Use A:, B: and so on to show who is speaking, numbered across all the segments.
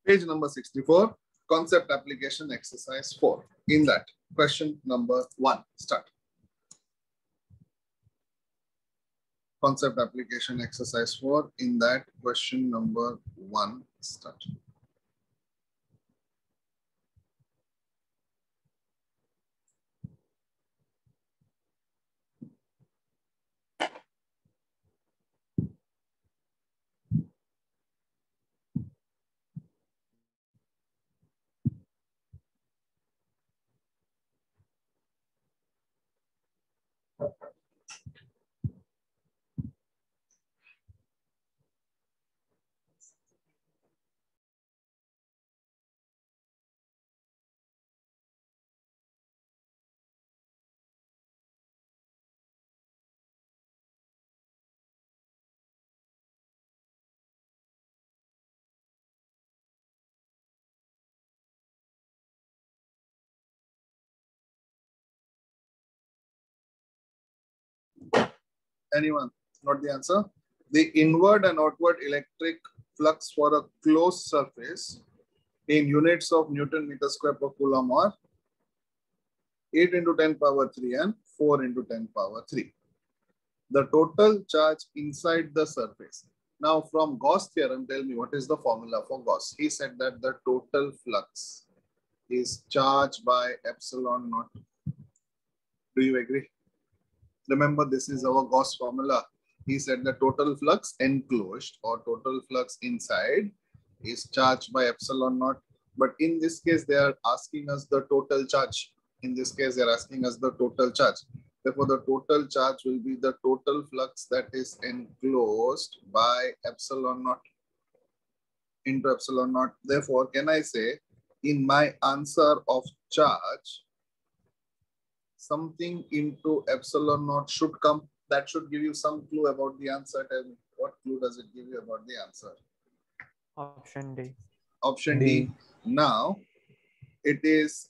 A: Page number 64, concept application exercise 4. In that, question number 1, start. Concept application exercise 4. In that, question number 1, start. Anyone? Not the answer. The inward and outward electric flux for a closed surface in units of Newton meter square per coulomb are 8 into 10 power 3 and 4 into 10 power 3. The total charge inside the surface. Now from Gauss theorem, tell me what is the formula for Gauss? He said that the total flux is charged by epsilon naught. Do you agree? Remember, this is our Gauss formula. He said the total flux enclosed or total flux inside is charged by epsilon naught. But in this case, they are asking us the total charge. In this case, they are asking us the total charge. Therefore, the total charge will be the total flux that is enclosed by epsilon naught into epsilon naught. Therefore, can I say in my answer of charge, something into epsilon naught should come? That should give you some clue about the answer. Tell me, what clue does it give you about the answer?
B: Option D.
A: Option D. Now, it is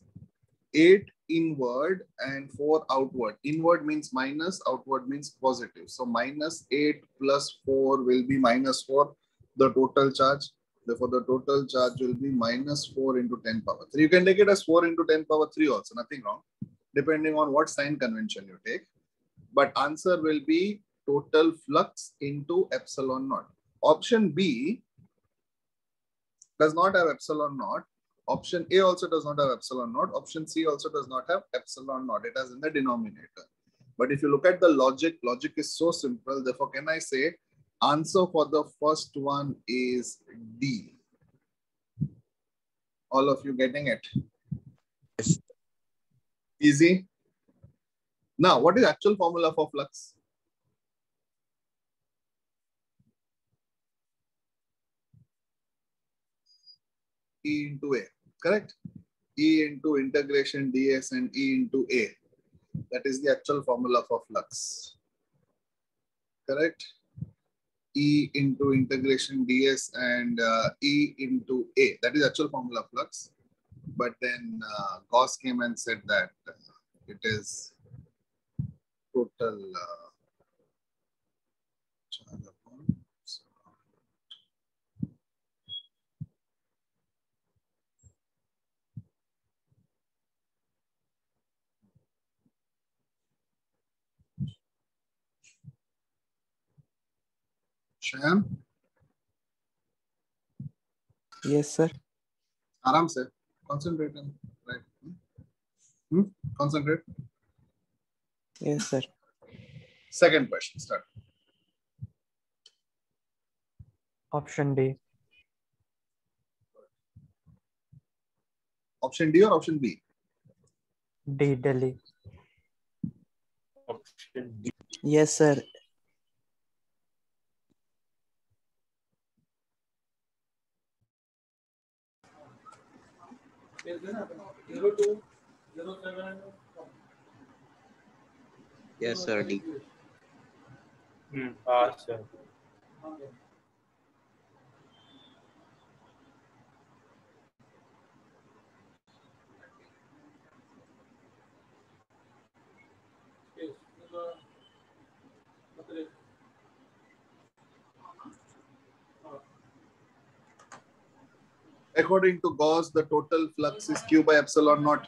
A: 8 inward and 4 outward. Inward means minus, outward means positive. So minus 8 plus 4 will be minus 4, the total charge. Therefore, the total charge will be minus 4 into 10 power 3. You can take it as 4 into 10 power 3 also, nothing wrong, depending on what sign convention you take. But answer will be total flux into epsilon naught. Option B does not have epsilon naught. Option A also does not have epsilon naught. Option C also does not have epsilon naught. It has in the denominator. But if you look at the logic is so simple. Therefore, can I say answer for the first one is D? All of you getting it?
C: Yes.
A: Easy. Now, what is actual formula for flux? E into A, correct? E into integration ds and E into A. That is the actual formula for flux. Correct? E into integration ds and E into A. That is actual formula of flux. But then Gauss came and said that it is total charge upon. Sham?
B: Yes, sir.
A: Aram se. Concentrate on right. Concentrate.
B: Yes, sir.
A: Second question, start.
B: Option D.
A: Option D or option B?
B: D, Delhi.
C: Option D.
B: Yes, sir.
C: Yes, sir. D.
D: Sir.
A: According to Gauss, the total flux is Q by epsilon naught.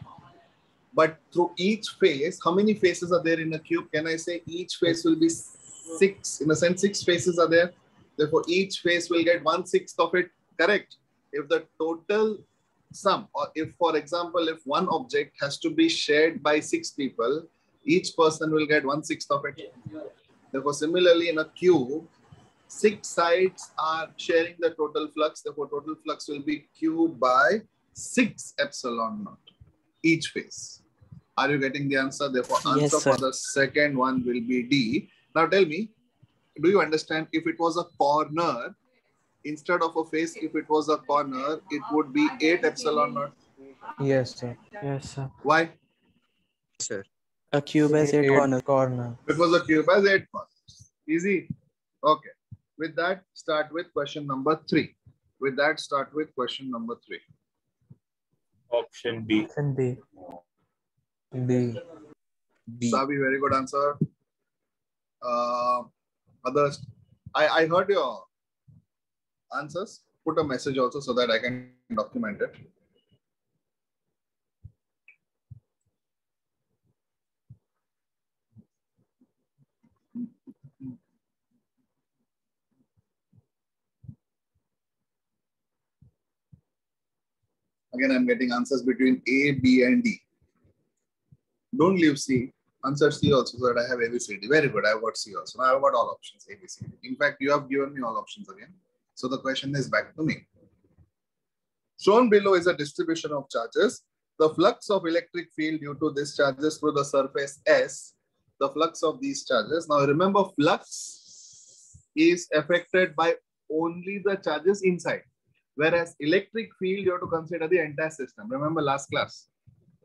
A: But through each phase, how many phases are there in a cube? Can I say each phase will be 6? In a sense, 6 phases are there. Therefore, each phase will get 1/6 of it. Correct? If the total sum, or if, for example, if one object has to be shared by 6 people, each person will get 1/6 of it. Therefore, similarly, in a cube, 6 sides are sharing the total flux. Therefore, total flux will be Q by 6 epsilon naught each phase. Are you getting the answer? Therefore,
B: Yes,
A: answer
B: sir.
A: for the second one will be D. Now, tell me, do you understand if it was a corner, instead of a face, if it was a corner, it would be 8 epsilon naught.
D: Yes, sir.
B: Yes, sir.
A: Why?
C: Sir.
B: A cube has 8 corners.
D: Corner.
A: It was a cube has 8 corners. Easy. Okay. With that, start with question number 3. With that, start with question number 3.
E: Option B.
B: Option B.
D: B.
C: B.
A: Sabi, very good answer. Others, I heard your answers. Put a message also so that I can document it. Again, I'm getting answers between A, B, and D. Don't leave C. Answer C also, so that I have A, B, C, D. Very good. I've got C also. Now I've got all options, A, B, C, D. In fact, you have given me all options again. So the question is back to me. Shown below is a distribution of charges. The flux of electric field due to these charges through the surface S. The flux of these charges. Now remember, flux is affected by only the charges inside. Whereas electric field, you have to consider the entire system. Remember last class.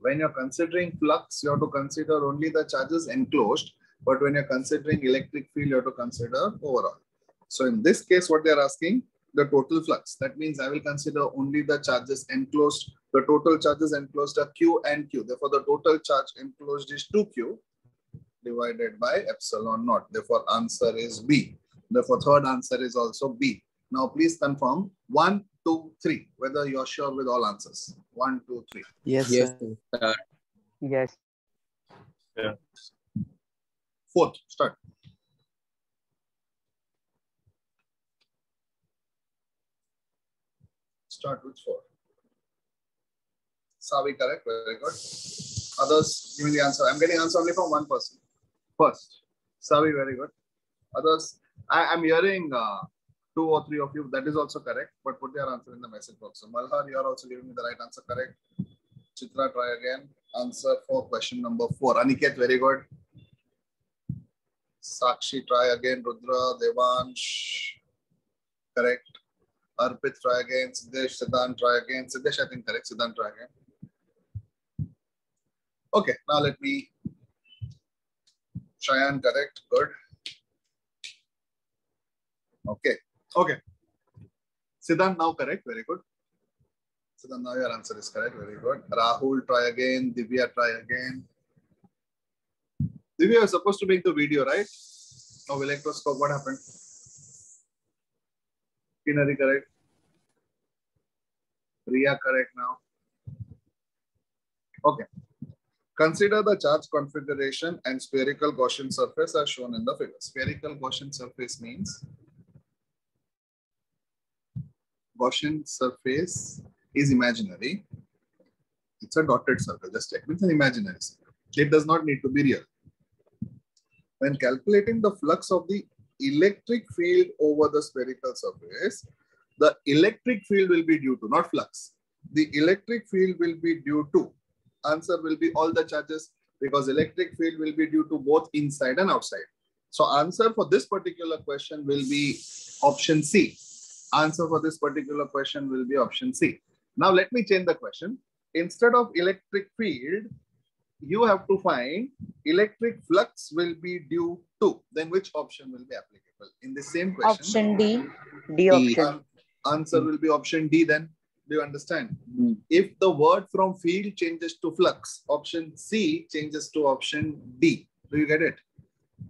A: When you're considering flux, you have to consider only the charges enclosed. But when you're considering electric field, you have to consider overall. So in this case, what they're asking, the total flux. That means I will consider only the charges enclosed. The total charges enclosed are Q and Q. Therefore, the total charge enclosed is 2Q divided by epsilon naught. Therefore, answer is B. Therefore, third answer is also B. Now, please confirm 1, 2, 3, whether you're sure with all answers. 1, 2, 3.
B: Yes,
C: Yes,
B: sir.
C: sir.
F: Yes.
E: Yeah.
A: Fourth, start. Start with 4. Savi, correct. Very good. Others, give me the answer. I'm getting answer only from one person. First, Savi, very good. Others, I'm hearing 2 or 3 of you. That is also correct. But put your answer in the message box. So Malhar, you are also giving me the right answer. Correct. Chitra, try again. Answer for question number 4. Aniket, very good. Sakshi, try again. Rudra, Devansh, correct. Arpit, try again. Siddesh, Siddhant, try again. Siddesh, I think correct. Siddhant, try again. Okay, now let me. Shayan, correct. Good. Okay. Okay. Siddhant, now correct. Very good. Siddhant, now your answer is correct. Very good. Rahul, try again. Divya, try again. Divya, you're supposed to make the video, right? Of electroscope. What happened? Kinari, correct. Riya, correct now. Okay. Consider the charge configuration and spherical Gaussian surface as shown in the figure. Spherical Gaussian surface means Gaussian surface is imaginary. It's a dotted circle. Just check. It's an imaginary circle. It does not need to be real. When calculating the flux of the electric field over the spherical surface, the electric field will be due to, not flux. The electric field will be due to. Answer will be all the charges because electric field will be due to both inside and outside. So answer for this particular question will be option C. Answer for this particular question will be option C. Now let me change the question. Instead of electric field, you have to find electric flux will be due to. Then which option will be applicable? In the same question.
F: Option D. D
C: D.
F: option.
A: Answer will be option D then. Do you understand?
C: D.
A: If the word from field changes to flux, option C changes to option D. Do you get it?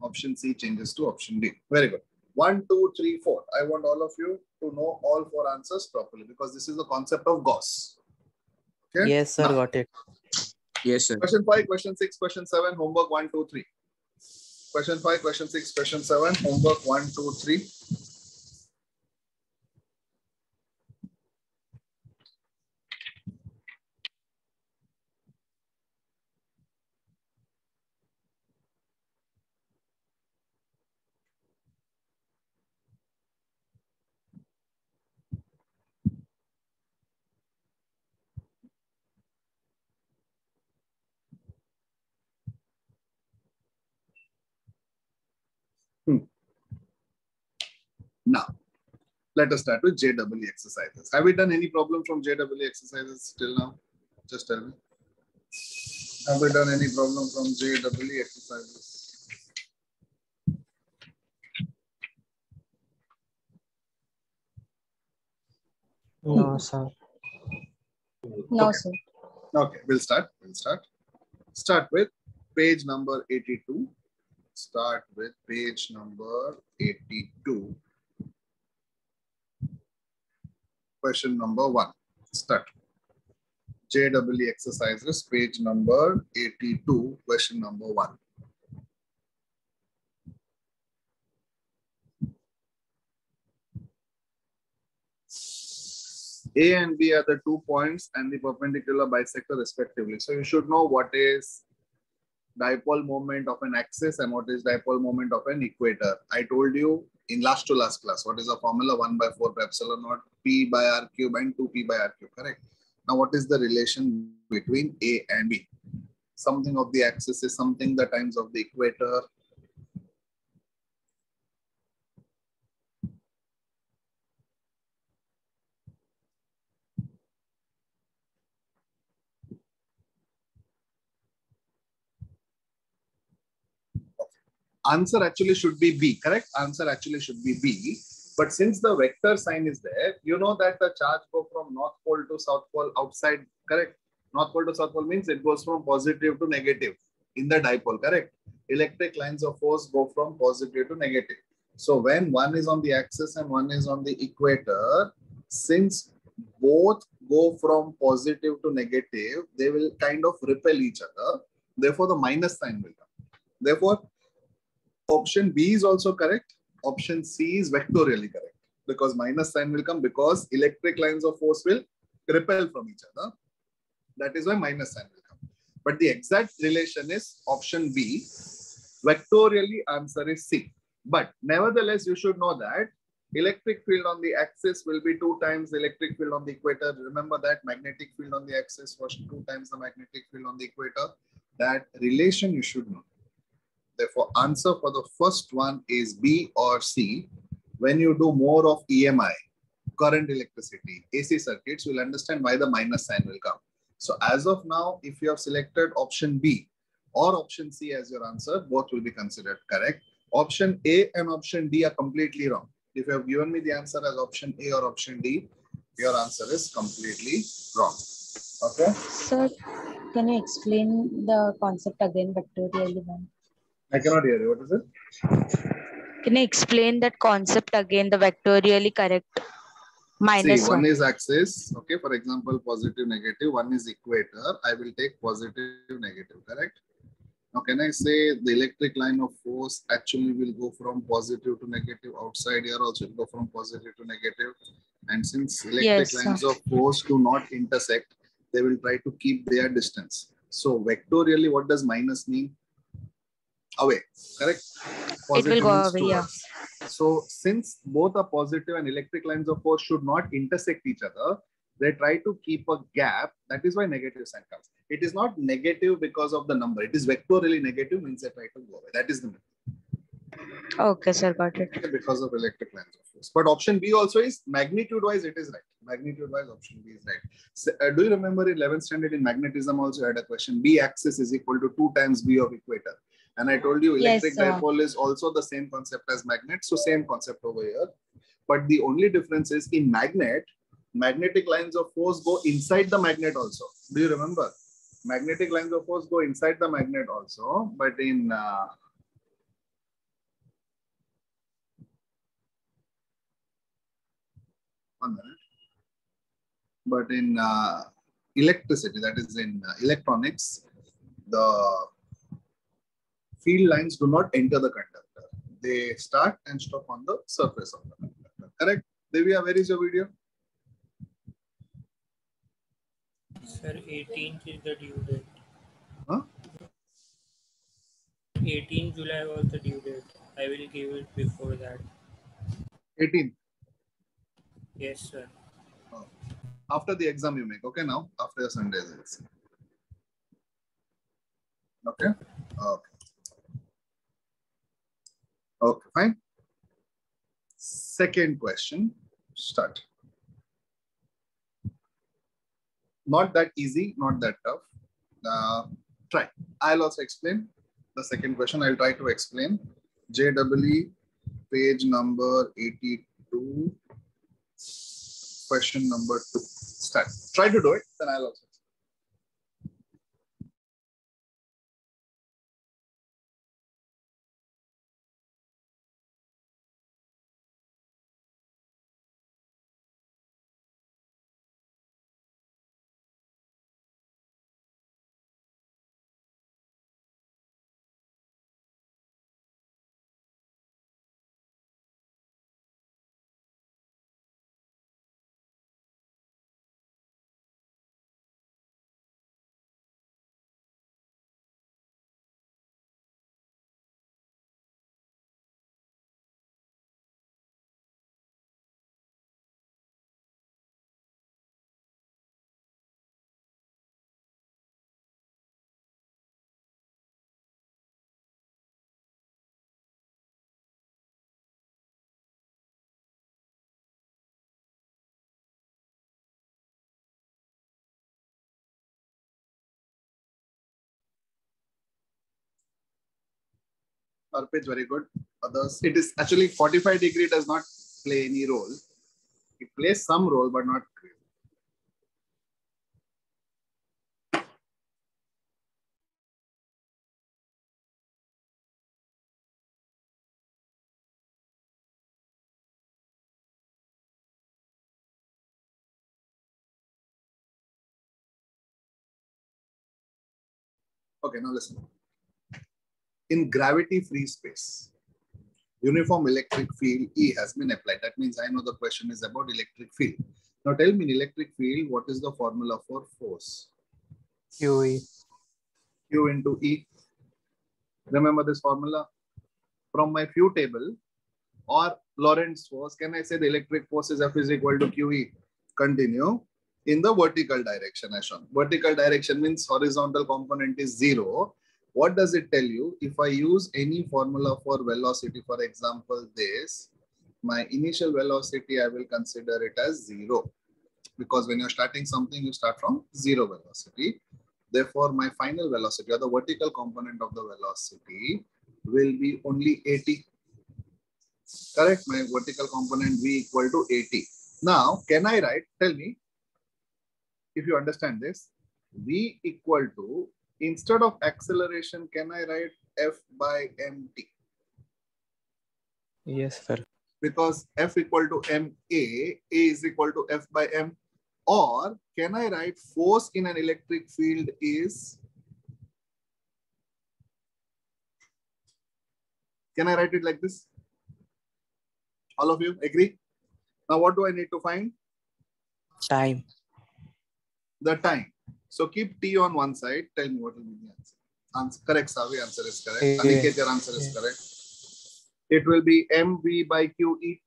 A: Option C changes to option D. Very good. 1, 2, 3, 4. I want all of you to know all 4 answers properly because this is the concept of Gauss. Okay.
B: Yes, sir.
A: Now,
B: Got it.
C: Yes, sir.
A: question 5, question 6, question 7, homework 1, 2, 3. Question 5, question 6, question 7, homework 1, 2, 3. Now, let us start with JEE exercises. Have we done any problem from JEE exercises till now? Just tell me. Have we done any problem from JEE exercises?
D: No, sir.
F: No,
A: Okay.
F: sir.
A: Okay, we'll start. Start with page number 82. Start with page number 82. Question number 1. Start. JEE exercises, page number 82, question number 1. A and B are the 2 points and the perpendicular bisector respectively. So you should know what is dipole moment of an axis and what is dipole moment of an equator. I told you in last to last class, what is the formula? 1/4 pi epsilon naught P by R cube and 2P by R cube, correct? Now, what is the relation between A and B? Something of the axis is something the times of the equator. Answer actually should be B, correct? Answer actually should be B. But since the vector sign is there, you know that the charge go from north pole to south pole outside, correct? North pole to south pole means it goes from positive to negative in the dipole, correct? Electric lines of force go from positive to negative. So when one is on the axis and one is on the equator, since both go from positive to negative, they will kind of repel each other. Therefore, the minus sign will come. Therefore, option B is also correct. Option C is vectorially correct because minus sign will come because electric lines of force will repel from each other. That is why minus sign will come. But the exact relation is option B. Vectorially, answer is C. But nevertheless, you should know that electric field on the axis will be 2 times electric field on the equator. Remember that magnetic field on the axis was 2 times the magnetic field on the equator. That relation you should know. Therefore, answer for the first one is B or C. When you do more of EMI, current electricity, AC circuits, you'll understand why the minus sign will come. So as of now, if you have selected option B or option C as your answer, both will be considered correct. Option A and option D are completely wrong. If you have given me the answer as option A or option D, your answer is completely wrong. Okay?
F: Sir, can you explain the concept again vectorially?
A: I cannot hear you. What is it?
F: Can you explain that concept again, the vectorially correct? Minus
A: See, one
F: one.
A: is axis. Okay, for example, positive, negative. One is equator. I will take positive, negative, correct? Now, can I say the electric line of force actually will go from positive to negative? Outside here also will go from positive to negative. And since electric
F: Yes,
A: lines
F: sir.
A: of force do not intersect, they will try to keep their distance. So vectorially, what does minus mean? Away, correct?
F: It will go
A: means
F: away, yeah.
A: towards. So since both are positive and electric lines of force should not intersect each other, they try to keep a gap. That is why negative sign comes. It is not negative because of the number. It is vectorially negative means they try to go away. That is the method.
F: Okay, sir, got it.
A: Because of electric lines of force. But option B also is magnitude wise, it is right. Magnitude wise, option B is right. So, do you remember in 11th standard in magnetism also had a question? B axis is equal to 2 times B of equator. And I told you electric
F: Yes, sir.
A: dipole is also the same concept as magnet. So same concept over here. But the only difference is in magnet, magnetic lines of force go inside the magnet also. Do you remember? Magnetic lines of force go inside the magnet also. But in 1 minute. But in electricity, that is in electronics, the field lines do not enter the conductor. They start and stop on the surface of the conductor. Correct? Divya, where is your video?
G: Sir, 18th is the due date.
A: Huh?
G: 18 July was the due date. I will give it before that.
A: 18th.
G: Yes, sir.
A: Oh. After the exam you make, okay, now? After your Sunday's exam. Okay? Okay. Okay, fine. Second question, start. Not that easy, not that tough. Try. I'll also explain the second question. I'll try to explain. JEE, page number 82, question number 2. Start. Try to do it, then I'll also. Arpit, very good. Others, it is actually 45 degree does not play any role. It plays some role, but not great. Okay, now listen. In gravity-free space, uniform electric field E has been applied. That means I know the question is about electric field. Now tell me in electric field, what is the formula for force?
D: QE.
A: Q into E. Remember this formula? From my few table or Lorentz force, can I say the electric force is F is equal to QE? Continue. In the vertical direction as shown. Vertical direction means horizontal component is 0. What does it tell you? If I use any formula for velocity, for example, this, my initial velocity, I will consider it as 0. Because when you're starting something, you start from 0 velocity. Therefore, my final velocity or the vertical component of the velocity will be only 80. Correct? My vertical component V equal to 80. Now, can I write, tell me, if you understand this, V equal to, instead of acceleration, can I write F by mt?
B: Yes, sir.
A: Because F equal to ma, A is equal to F by m. Or can I write force in an electric field is, can I write it like this? All of you agree? Now what do I need to find?
B: Time.
A: The time. So keep T on one side. Tell me what will be the answer. Correct, Savi, answer is correct.
B: Yeah.
A: Aniket, your answer is correct. It will be mv by QE.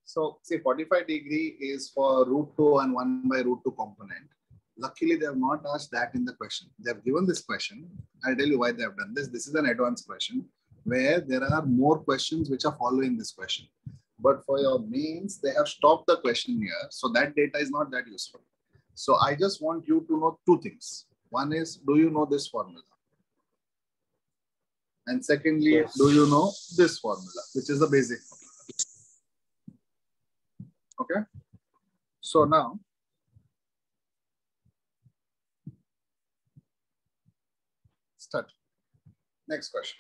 A: So say 45 degree is for √2 and 1 by √2 component. Luckily, they have not asked that in the question. They have given this question. I'll tell you why they have done this. This is an advanced question where there are more questions which are following this question. But for your mains, they have stopped the question here. So that data is not that useful. So I just want you to know two things. One is, do you know this formula? And secondly,
E: Yes.
A: do you know this formula, which is the basic formula? Okay. So now, start. Next question.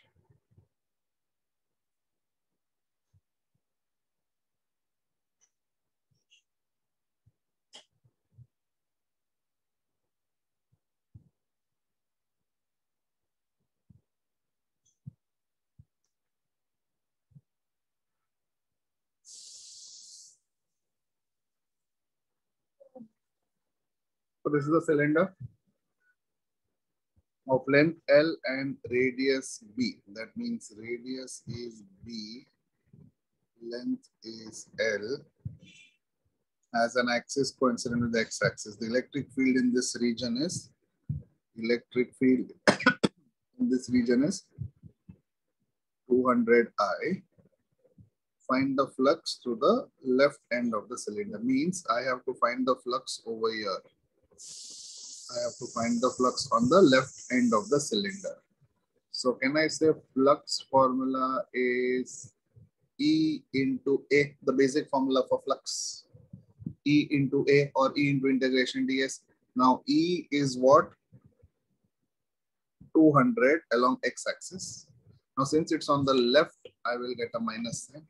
A: So this is a cylinder of length L and radius B. That means radius is B, length is L, as an axis coincident with the x-axis. The electric field in this region is 200I. Find the flux through the left end of the cylinder. Means I have to find the flux over here. I have to find the flux on the left end of the cylinder. So can I say flux formula is E into A, the basic formula for flux? E into A or E into integration ds. Now E is what? 200 along x-axis. Now since it's on the left, I will get a minus sign.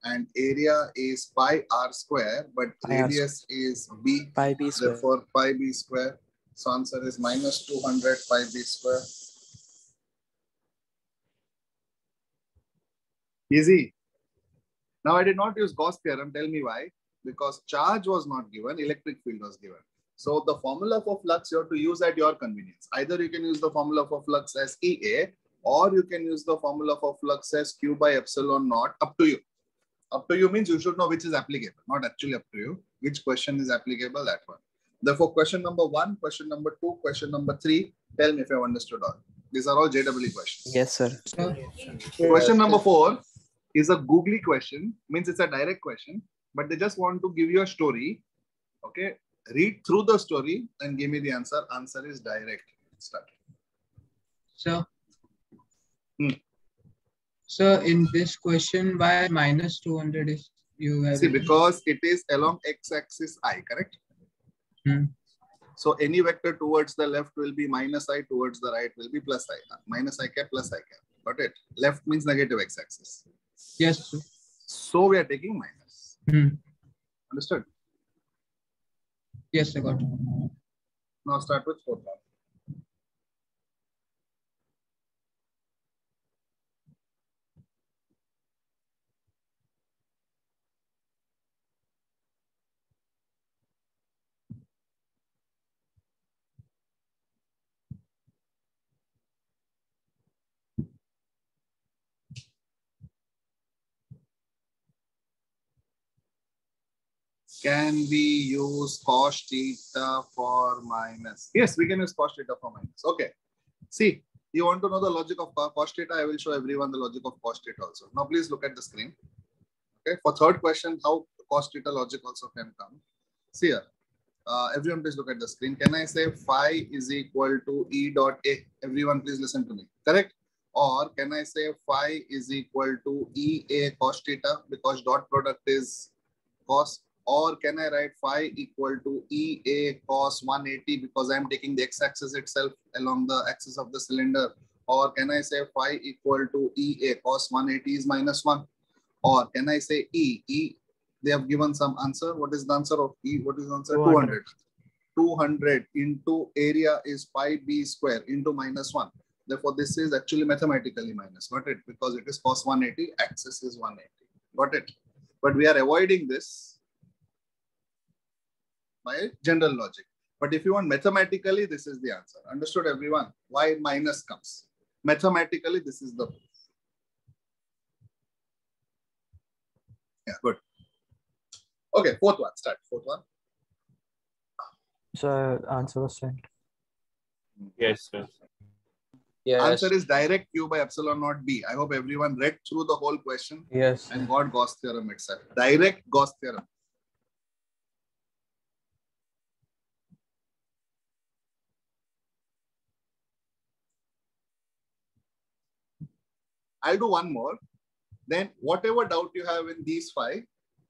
A: And area is pi r square, but
B: Pi r
A: radius is b.
B: Pi b square.
A: Therefore, pi b square. So answer is minus 200 pi b square. Easy. Now I did not use Gauss theorem. Tell me why. Because charge was not given, electric field was given. So the formula for flux you have to use at your convenience. Either you can use the formula for flux as EA, or you can use the formula for flux as Q by epsilon naught. Up to you. Up to you means you should know which is applicable, not actually up to you. Which question is applicable, that one. Therefore, question number 1, question number 2, question number 3, tell me if you have understood all. These are all JEE questions.
B: Yes, sir.
A: Question number 4 is a googly question, means it's a direct question, but they just want to give you a story. Okay, read through the story and give me the answer. Answer is direct. Start.
H: Sir. So in this question, why minus 200 is you have?
A: See, because it is along x-axis I, correct? So any vector towards the left will be minus I, towards the right will be plus I. Minus I cap, plus I cap. Got it? Left means negative x-axis.
H: Yes, sir.
A: So we are taking minus. Understood?
H: Yes, I got it.
A: Now start with fourth one. Can we use cos theta for minus? Yes, we can use cos theta for minus. Okay. See, you want to know the logic of cos theta? I will show everyone the logic of cos theta also. Now, please look at the screen. Okay. For third question, how cos theta logic also can come. See here. Everyone, please look at the screen. Can I say phi is equal to E dot A? Everyone, please listen to me. Correct? Or can I say phi is equal to EA cos theta because dot product is cos? Or can I write phi equal to EA cos 180 because I am taking the x-axis itself along the axis of the cylinder? Or can I say phi equal to EA cos 180 is minus 1? Or can I say E? They have given some answer. What is the answer of E? What is the answer? 200. 200 into area is pi b square into minus 1. Therefore, this is actually mathematically minus. Got it? Because it is cos 180, axis is 180. Got it? But we are avoiding this by general logic. But if you want mathematically, this is the answer. Understood, everyone? Why minus comes? Mathematically, this is the proof. Yeah, good. Okay, fourth one. Start. Fourth one.
D: So answer was sent.
E: Yes, sir.
C: Yes.
A: Answer is direct Q by epsilon naught B. I hope everyone read through the whole question
D: Yes.
A: and got Gauss theorem itself. Direct Gauss theorem. I'll do one more. Then whatever doubt you have in these 5,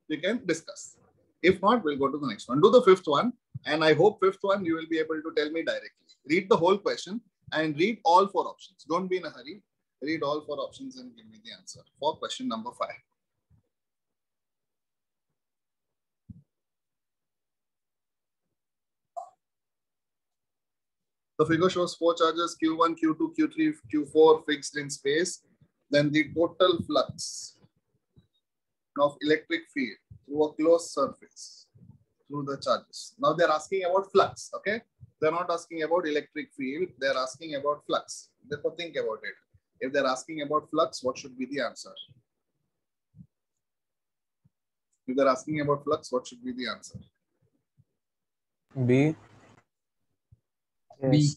A: we can discuss. If not, we'll go to the next one. Do the fifth one. And I hope fifth one, you will be able to tell me directly. Read the whole question and read all 4 options. Don't be in a hurry. Read all 4 options and give me the answer for question number 5. The figure shows 4 charges, Q1, Q2, Q3, Q4 fixed in space. Then the total flux of electric field through a closed surface through the charges. Now they're asking about flux, okay? They're not asking about electric field, they're asking about flux. Therefore, think about it. If they're asking about flux, what should be the answer? If they're asking about flux, what should be the answer?
D: B.
H: B.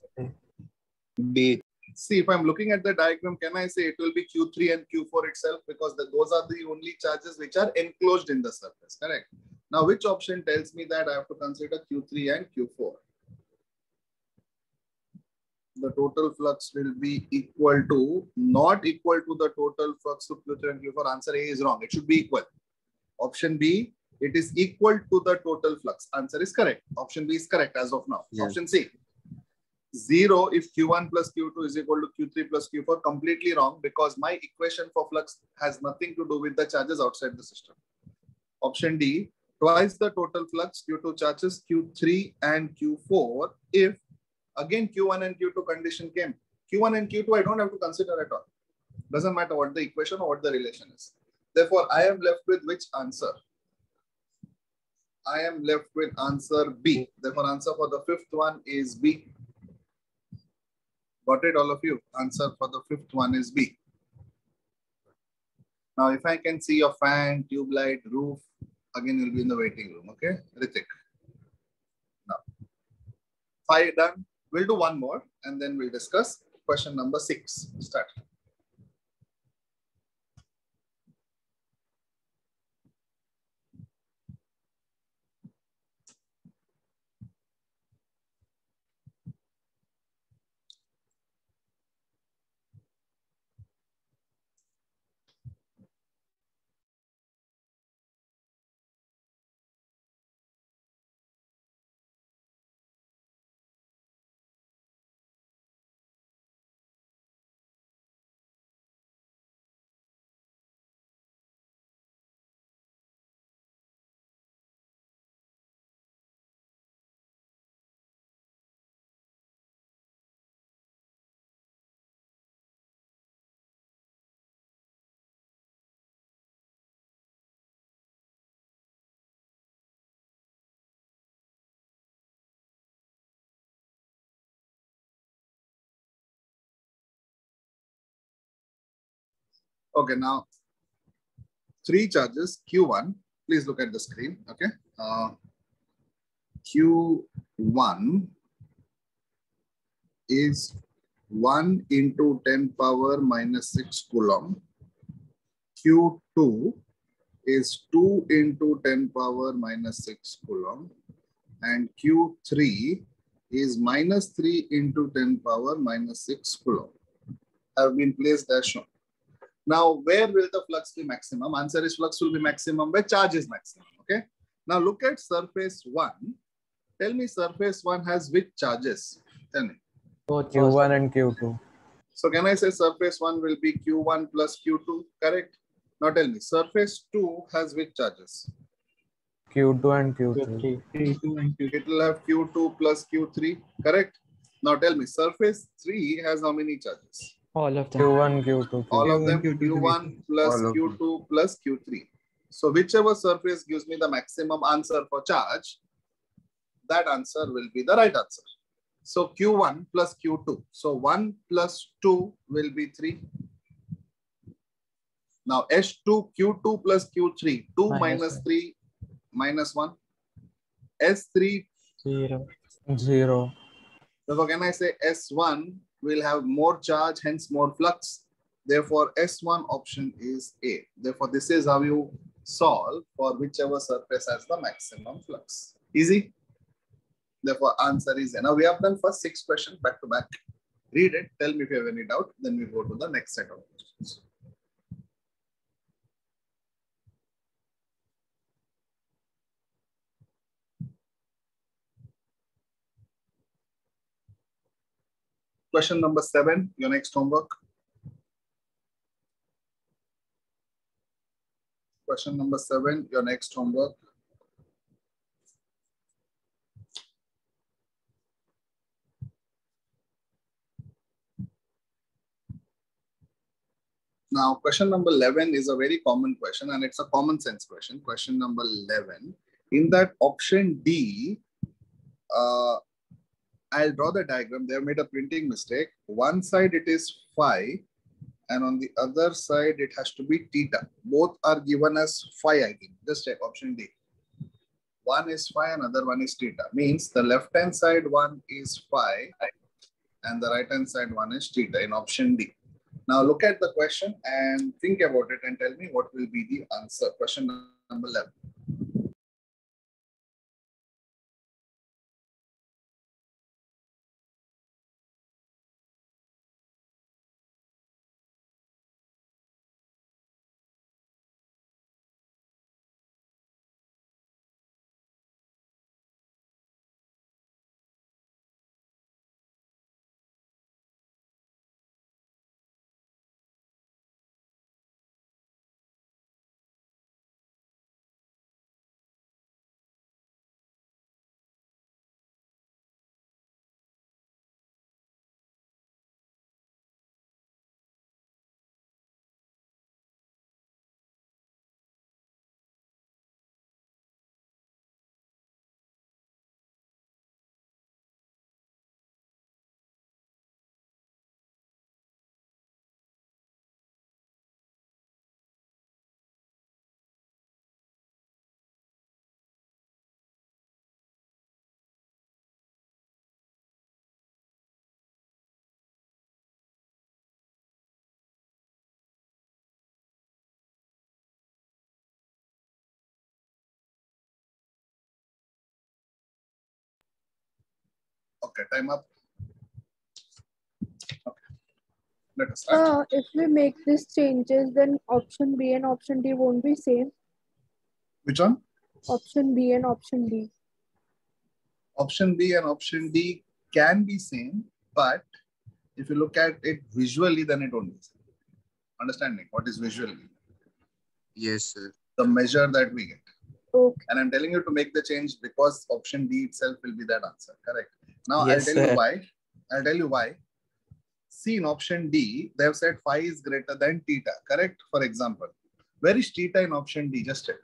C: B.
A: See, if I'm looking at the diagram, can I say it will be Q3 and Q4 itself? Because those are the only charges which are enclosed in the surface, correct? Now, which option tells me that I have to consider Q3 and Q4? The total flux will be equal to, not equal to the total flux of Q3 and Q4. Answer A is wrong. It should be equal. Option B, it is equal to the total flux. Answer is correct. Option B is correct as of now.
C: Yeah.
A: Option C, 0 if Q1 plus Q2 is equal to Q3 plus Q4. Completely wrong, because my equation for flux has nothing to do with the charges outside the system. Option D, twice the total flux due to charges Q3 and Q4 if again Q1 and Q2 condition came. Q1 and Q2 I don't have to consider at all. Doesn't matter what the equation or what the relation is. Therefore, I am left with which answer? I am left with answer B. Therefore, answer for the fifth one is B. Got it, all of you? Answer for the fifth one is B. Now, if I can see your fan, tube light, roof, again you'll be in the waiting room, okay? Ritik. Now, 5 done. We'll do one more and then we'll discuss question number 6. Start. Okay, now 3 charges, Q1, please look at the screen, okay? Q1 is 1 into 10 power minus 6 coulomb. Q2 is 2 into 10 power minus 6 coulomb. And Q3 is minus 3 into 10 power minus 6 coulomb. Have been placed as shown. Now, where will the flux be maximum? Answer is flux will be maximum where charge is maximum. Okay. Now, look at surface 1. Tell me surface 1 has which charges? Tell me.
D: Q1 and Q2.
A: So, can I say surface 1 will be Q1 plus Q2? Correct. Now, tell me surface 2 has which charges?
D: Q2 and Q3.
H: Q2 and Q3.
A: It will have Q2 plus Q3. Correct. Now, tell me surface 3 has how many charges?
B: All of them.
D: Q1, Q2.
A: All of them,
H: Q2,
A: Q1 plus
C: All of them.
A: Q2 plus Q3. So whichever surface gives me the maximum answer for charge, that answer will be the right answer. So Q1 plus Q2. So 1 plus 2 will be 3. Now S2, Q2 plus Q3. 2 minus 3 minus 1. S3.
B: 0.
D: 0.
A: Therefore, can I say S1 will have more charge, hence more flux. Therefore, S1 option is A. Therefore, this is how you solve for whichever surface has the maximum flux. Easy. Therefore, answer is A. Now, we have done first 6 questions back to back. Read it. Tell me if you have any doubt. Then we go to the next set of questions. Question number 7, your next homework. Question number 7, your next homework. Now, question number 11 is a very common question and it's a common sense question. Question number 11. In that option D, I'll draw the diagram. They have made a printing mistake. One side it is phi, and on the other side it has to be theta. Both are given as phi, I think. Just check option D. One is phi, another one is theta. Means the left-hand side one is phi, and the right-hand side one is theta in option D. Now look at the question and think about it and tell me what will be the answer. Question number 11. Okay, time up. Okay. Let us start.
I: If we make these changes, then option B and option D won't be same.
A: Which one?
I: Option B and option D.
A: Option B and option D can be same, but if you look at it visually, then it won't be same. Understanding what is visually?
C: Yes, sir.
A: The measure that we get.
I: Okay.
A: And I'm telling you to make the change because option D itself will be that answer. Correct. Now
B: Yes,
A: I'll tell
B: sir.
A: you why. I'll tell you why. See, in option D, they have said phi is greater than theta. Correct? For example, where is theta in option D? Just check.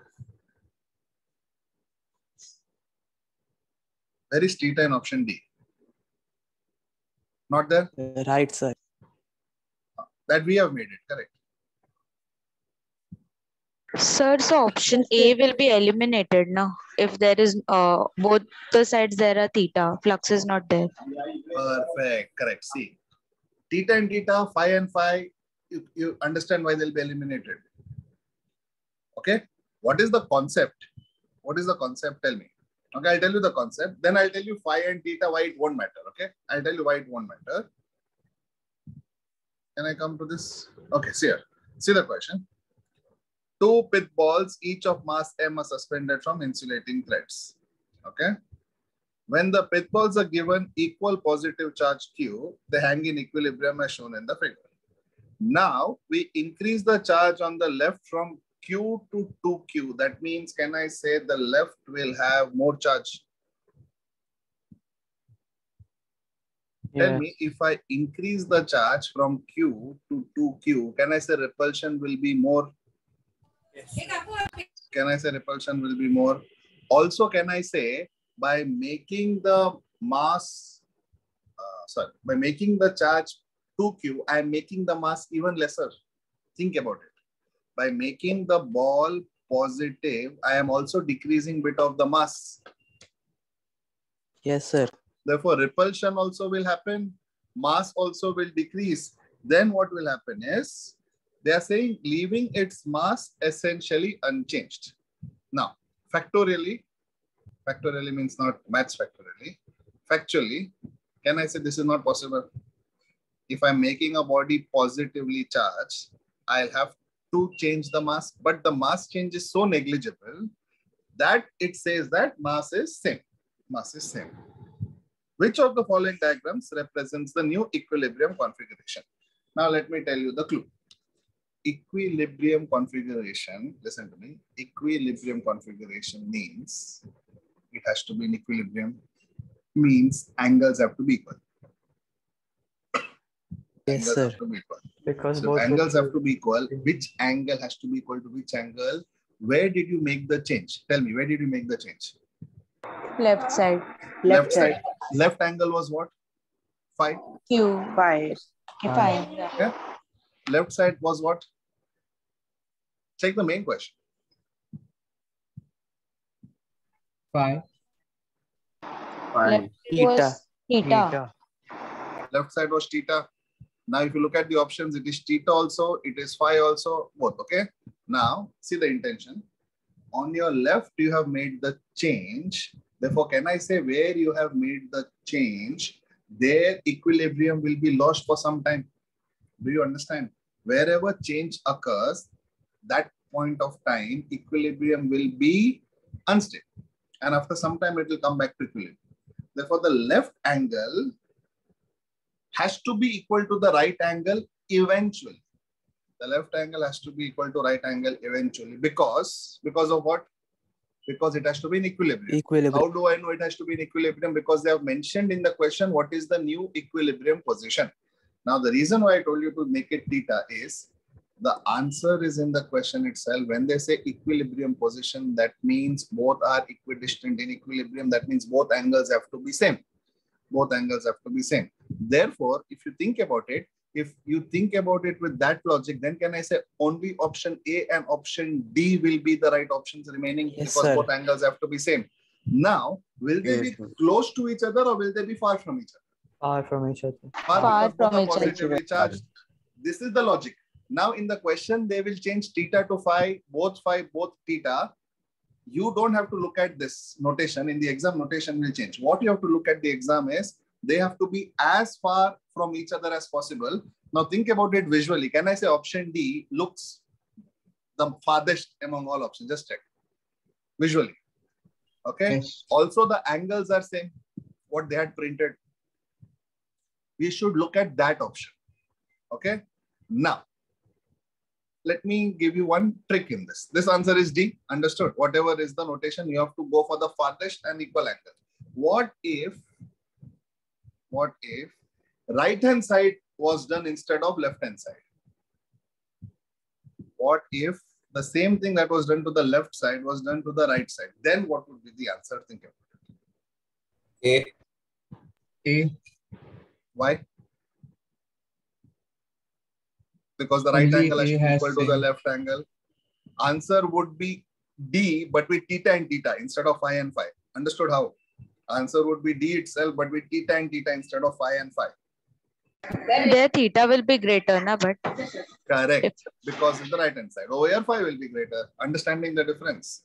A: Where is theta in option D? Not there?
B: Right, sir.
A: That we have made it. Correct.
F: Sir, so option A will be eliminated now. If there is both the sides there are theta, flux is not there.
A: Perfect. Correct. See, theta and theta, phi and phi, you understand why they'll be eliminated. Okay. What is the concept? What is the concept? Tell me. Okay, I'll tell you the concept. Then I'll tell you phi and theta, why it won't matter. Okay. I'll tell you why it won't matter. Can I come to this? Okay, see here. See the question. Two pith balls, each of mass m, are suspended from insulating threads. Okay. When the pith balls are given equal positive charge Q, they hang in equilibrium as shown in the figure. Now we increase the charge on the left from Q to 2Q. That means, can I say the left will have more charge? Tell me, if I increase the charge from Q to 2Q, can I say repulsion will be more?
G: Yes.
A: Can I say repulsion will be more? Also, can I say by making the mass, by making the charge 2Q, I am making the mass even lesser. Think about it. By making the ball positive, I am also decreasing bit of the mass.
B: Yes, sir.
A: Therefore, repulsion also will happen. Mass also will decrease. Then what will happen is, they are saying leaving its mass essentially unchanged. Now, factorially means not maths factorially. Factually, can I say this is not possible? If I'm making a body positively charged, I'll have to change the mass, but the mass change is so negligible that it says that mass is same. Mass is same. Which of the following diagrams represents the new equilibrium configuration? Now let me tell you the clue. Equilibrium configuration, listen to me, equilibrium configuration means it has to be in equilibrium, means angles have to be equal.
B: Yes,
A: Angles
B: sir.
A: have to be equal.
D: Because
A: So
D: both
A: angles have to be equal. Which angle has to be equal to which angle? Where did you make the change? Tell me, where did you make the change?
F: Left side.
A: Left side. Left angle was what? Phi.
F: Q.
B: Phi.
F: Phi.
A: Yeah. Left side was what? Check the main question.
H: Phi.
F: Left
B: Theta.
F: was theta.
A: Left side was theta. Now, if you look at the options, it is theta also, it is phi also, both. Okay. Now, see the intention. On your left, you have made the change. Therefore, can I say where you have made the change, their equilibrium will be lost for some time? Do you understand? Wherever change occurs, that point of time, equilibrium will be unstable. And after some time, it will come back to equilibrium. Therefore, the left angle has to be equal to the right angle eventually. The left angle has to be equal to right angle eventually. Because of what? Because it has to be in equilibrium.
B: Equilibrium.
A: How do I know it has to be in equilibrium? Because they have mentioned in the question what is the new equilibrium position. Now, the reason why I told you to make it theta is the answer is in the question itself. When they say equilibrium position, that means both are equidistant in equilibrium. That means both angles have to be same. Both angles have to be same. Therefore, if you think about it, with that logic, then can I say only option A and option D will be the right options remaining?
B: Yes,
A: because
B: sir.
A: both angles have to be same. Now, will they be close to each other or will they be far from each other?
D: Far from each other.
F: Far
A: Because both
F: from
A: are
F: each other.
A: positively charged. This is the logic. Now, in the question, they will change theta to phi, both theta. You don't have to look at this notation. In the exam, notation will change. What you have to look at the exam is they have to be as far from each other as possible. Now think about it visually. Can I say option D looks the farthest among all options? Just check visually. Okay.
H: Yes.
A: Also, the angles are same. What they had printed. We should look at that option. Okay. Now, let me give you one trick in this. This answer is D. Understood? Whatever is the notation, you have to go for the farthest and equal angle. What if right hand side was done instead of left hand side? What if the same thing that was done to the left side was done to the right side? Then what would be the answer? Think about it.
H: A.
A: Why? Because the right
H: Only
A: angle has
H: A
A: to be
H: has
A: equal to the
H: same.
A: left angle. Answer would be D, but with theta and theta instead of phi and phi. Understood how? Answer would be D itself, but with theta and theta instead of phi and phi.
F: Their theta will be greater, na, but
A: Correct. Because it's the right hand side. Over here, phi will be greater. Understanding the difference.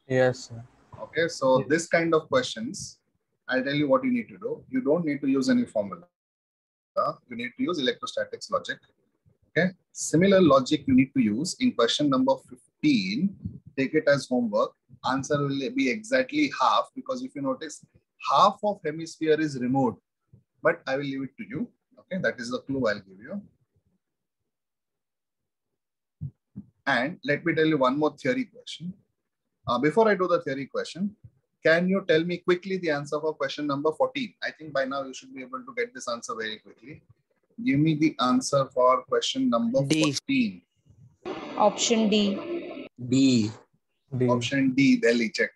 D: Yes, sir.
A: Okay, so this kind of questions, I'll tell you what you need to do. You don't need to use any formula. You need to use electrostatics logic. Okay, similar logic you need to use in question number 15. Take it as homework. Answer will be exactly half, because if you notice, half of hemisphere is removed. But I will leave it to you. Okay, that is the clue I'll give you. And let me tell you one more theory question. Before I do the theory question, can you tell me quickly the answer for question number 14? I think by now you should be able to get this answer very quickly. Give me the answer for question number
B: D.
A: 14.
F: option D.
C: D.
D: D.
A: Option D, Delhi, check.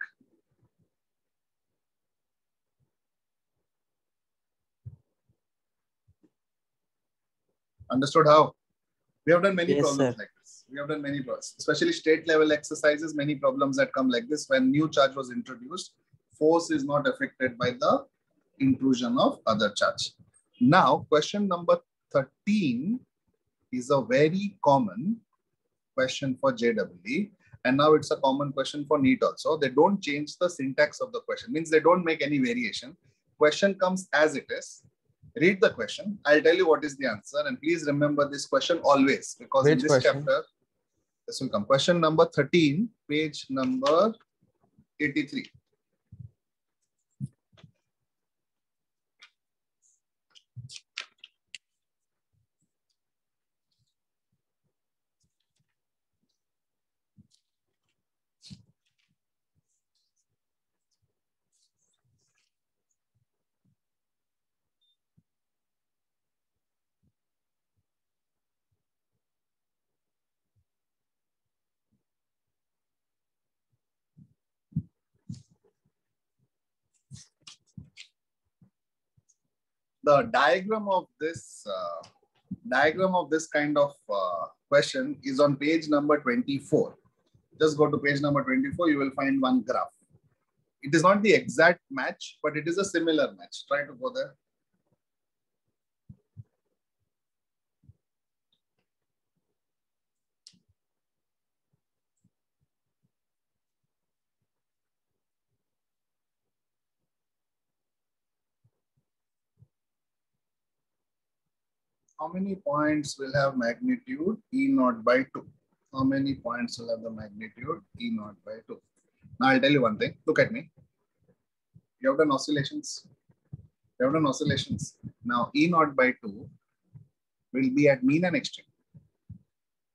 A: Understood how? We have done many
B: Yes,
A: problems
B: sir.
A: like this. We have done many problems, especially state level exercises, many problems that come like this. When new charge was introduced, force is not affected by the intrusion of other charge. Now, question number 13 is a very common question for JEE, and now it's a common question for NEET also. They don't change the syntax of the question, means they don't make any variation. Question comes as it is. Read the question. I'll tell you what is the answer, and please remember this question always, because in
D: Which
A: this
D: question?
A: chapter, this will come. Question number 13, page number 83. the diagram of this kind of question is on page number 24. Just go to page number 24. You will find one graph. It is not the exact match, but it is a similar match. Try to go there. How many points will have magnitude E naught by 2? How many points will have the magnitude E naught by 2? Now I'll tell you one thing. Look at me. You have done oscillations. Now E naught by 2 will be at mean and extreme.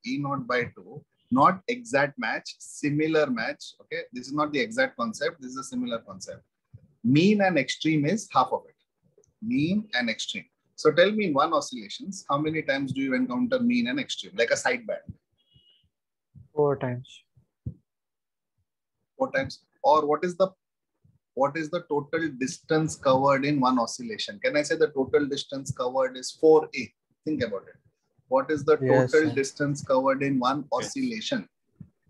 A: E naught by 2, not exact match, similar match. Okay, this is not the exact concept. This is a similar concept. Mean and extreme is half of it. Mean and extreme. So tell me in one oscillations, how many times do you encounter mean and extreme, like a sideband?
D: 4 times.
A: 4 times. Or what is the total distance covered in one oscillation? Can I say the total distance covered is 4a? Think about it. What is the
D: Yes,
A: total
D: sir.
A: distance covered in one oscillation?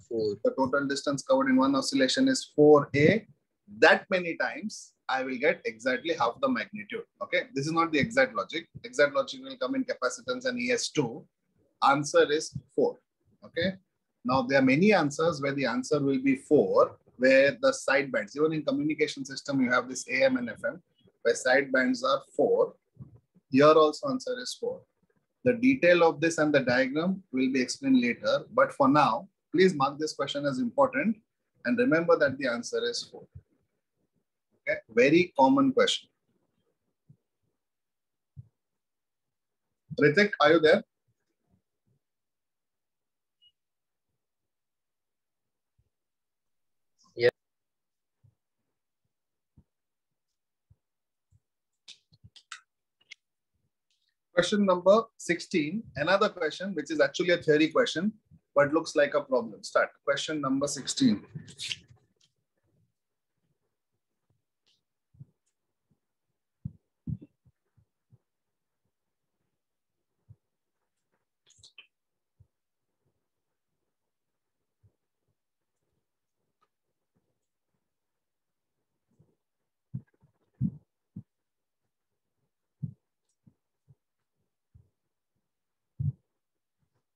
C: 4.
A: The total distance covered in one oscillation is 4a. That many times, I will get exactly half the magnitude. Okay, this is not the exact logic. Exact logic will come in capacitance and ES2. Answer is 4. Okay. Now there are many answers where the answer will be 4, where the side bands, even in communication system, you have this AM and FM, where side bands are 4. Here also answer is 4. The detail of this and the diagram will be explained later. But for now, please mark this question as important and remember that the answer is 4. Okay, very common question. Ritik, are you there?
C: Yeah.
A: Question number 16, another question which is actually a theory question, but looks like a problem. Start. Question number 16.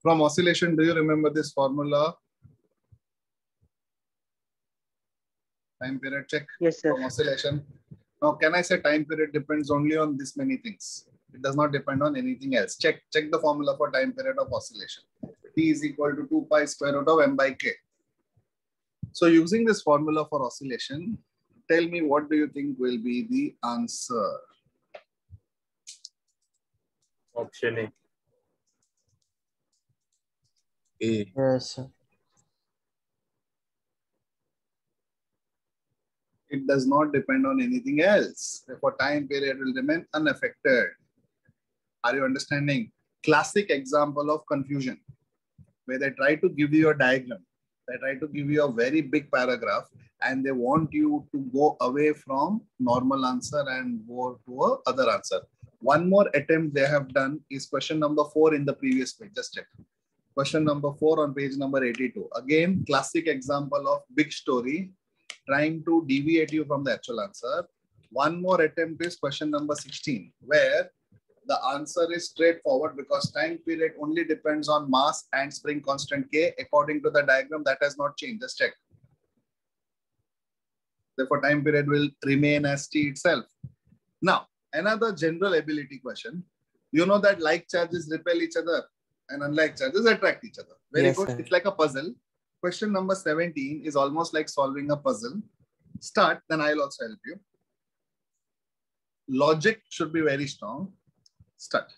A: From oscillation, do you remember this formula? Time period check.
B: Yes, sir.
A: From oscillation. Now, can I say time period depends only on this many things? It does not depend on anything else. Check the formula for time period of oscillation. T is equal to 2 pi square root of m by k. So using this formula for oscillation, tell me what do you think will be the answer?
E: Option A.
C: A.
D: Yes, sir.
A: It does not depend on anything else. Therefore, time period will remain unaffected. Are you understanding? Classic example of confusion, where they try to give you a diagram. They try to give you a very big paragraph and they want you to go away from normal answer and go to a other answer. One more attempt they have done is question number 4 in the previous page. Just check. Question number 4 on page number 82. Again, classic example of big story trying to deviate you from the actual answer. One more attempt is question number 16, where the answer is straightforward because time period only depends on mass and spring constant K according to the diagram that has not changed. Just check. Therefore, time period will remain as T itself. Now, another general ability question. You know that like charges repel each other and unlike charges attract each other. Very
B: Yes,
A: good.
B: sir.
A: It's like a puzzle. Question number 17 is almost like solving a puzzle. Start, then I'll also help you. Logic should be very strong. Start.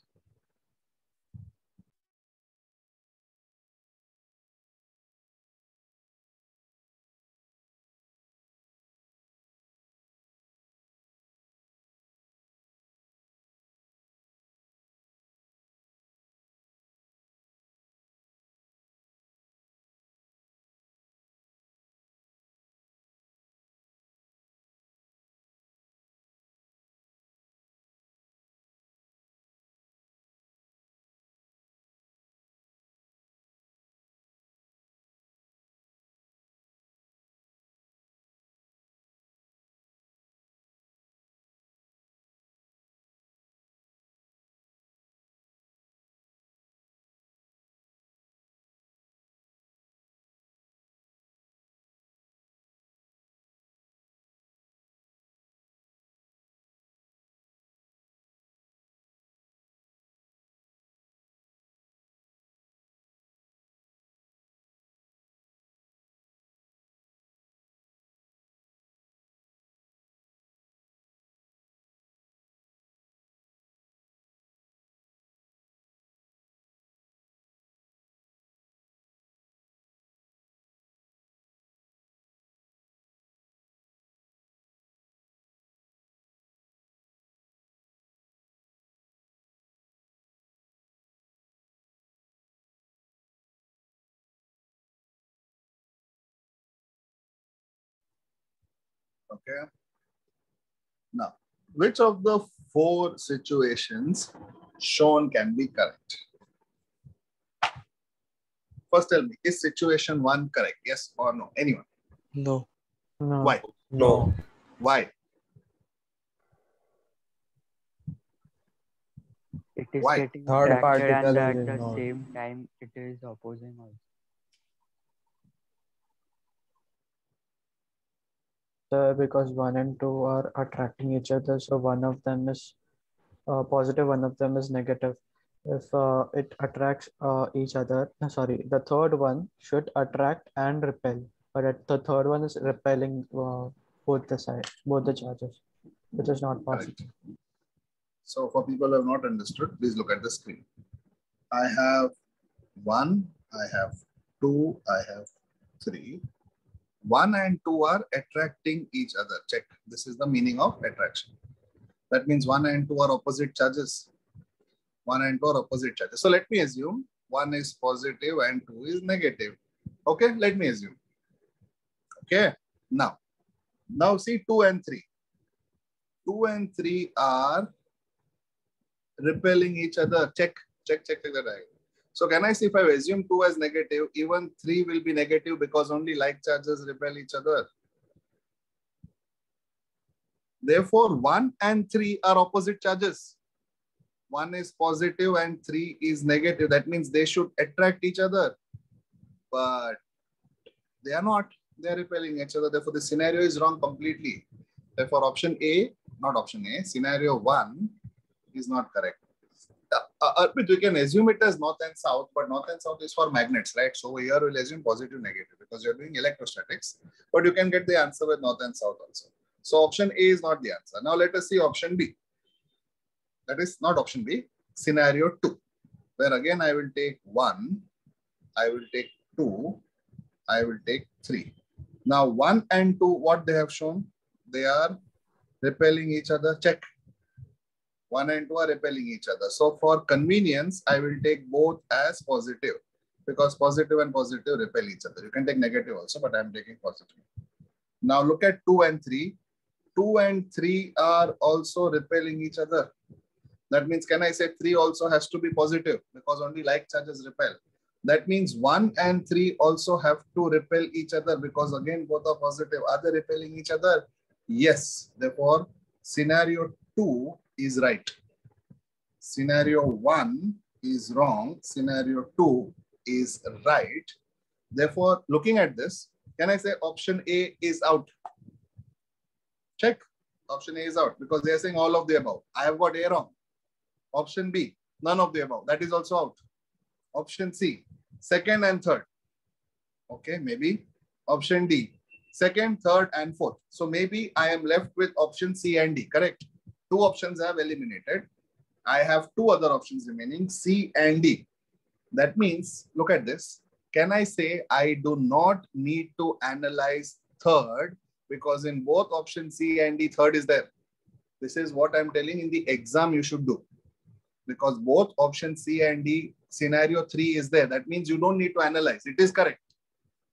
A: Okay. Now, which of the 4 situations shown can be correct? First, tell me, is situation 1 correct? Yes or no? Anyone?
B: No.
D: No.
A: Why?
E: No.
A: Why?
J: It is
A: Why?
J: getting
D: Third
J: interacted and
D: particle
J: at
D: is
J: the
D: ignored.
J: same time it is opposing also.
D: Because 1 and 2 are attracting each other, so one of them is positive, one of them is negative. If it attracts each other, the third one should attract and repel, but the third one is repelling both the charges, which is not possible.
A: Correct. So for people who have not understood, please look at the screen. I have 1, I have 2, I have 3. 1 and 2 are attracting each other. Check. This is the meaning of attraction. That means 1 and 2 are opposite charges. 1 and 2 are opposite charges. So let me assume 1 is positive and 2 is negative. Okay, let me assume. Okay, now see 2 and 3. 2 and 3 are repelling each other. Check the diagram. So can I say if I assume 2 as negative, even 3 will be negative because only like charges repel each other. Therefore, 1 and 3 are opposite charges. 1 is positive and 3 is negative. That means they should attract each other. But they are not. They are repelling each other. Therefore, the scenario is wrong completely. Therefore, option A, not option A, scenario 1 is not correct. We can assume it as north and south, but north and south is for magnets, right? So here we'll assume positive, negative because you're doing electrostatics, but you can get the answer with north and south also. So option A is not the answer. Now let us see option B. That is not option B, scenario 2, where again I will take 1, I will take 2, I will take 3. Now 1 and 2, what they have shown? They are repelling each other. Check. 1 and 2 are repelling each other. So for convenience, I will take both as positive because positive and positive repel each other. You can take negative also, but I'm taking positive. Now look at 2 and 3. 2 and 3 are also repelling each other. That means, can I say 3 also has to be positive because only like charges repel. That means 1 and 3 also have to repel each other because again, both are positive. Are they repelling each other? Yes. Therefore, scenario 2 is right. Scenario 1 is wrong. Scenario 2 is right. Therefore, looking at this, can I say option A is out? Check. Option A is out because they are saying all of the above. I have got A wrong. Option B, none of the above. That is also out. Option C, second and third. Okay, maybe. Option D, second, third, and fourth. So maybe I am left with option C and D. Correct. 2 options I have eliminated. I have 2 other options remaining, C and D. That means, look at this. Can I say I do not need to analyze third because in both option C and D, third is there. This is what I'm telling in the exam you should do. Because both option C and D, scenario 3 is there. That means you don't need to analyze. It is correct.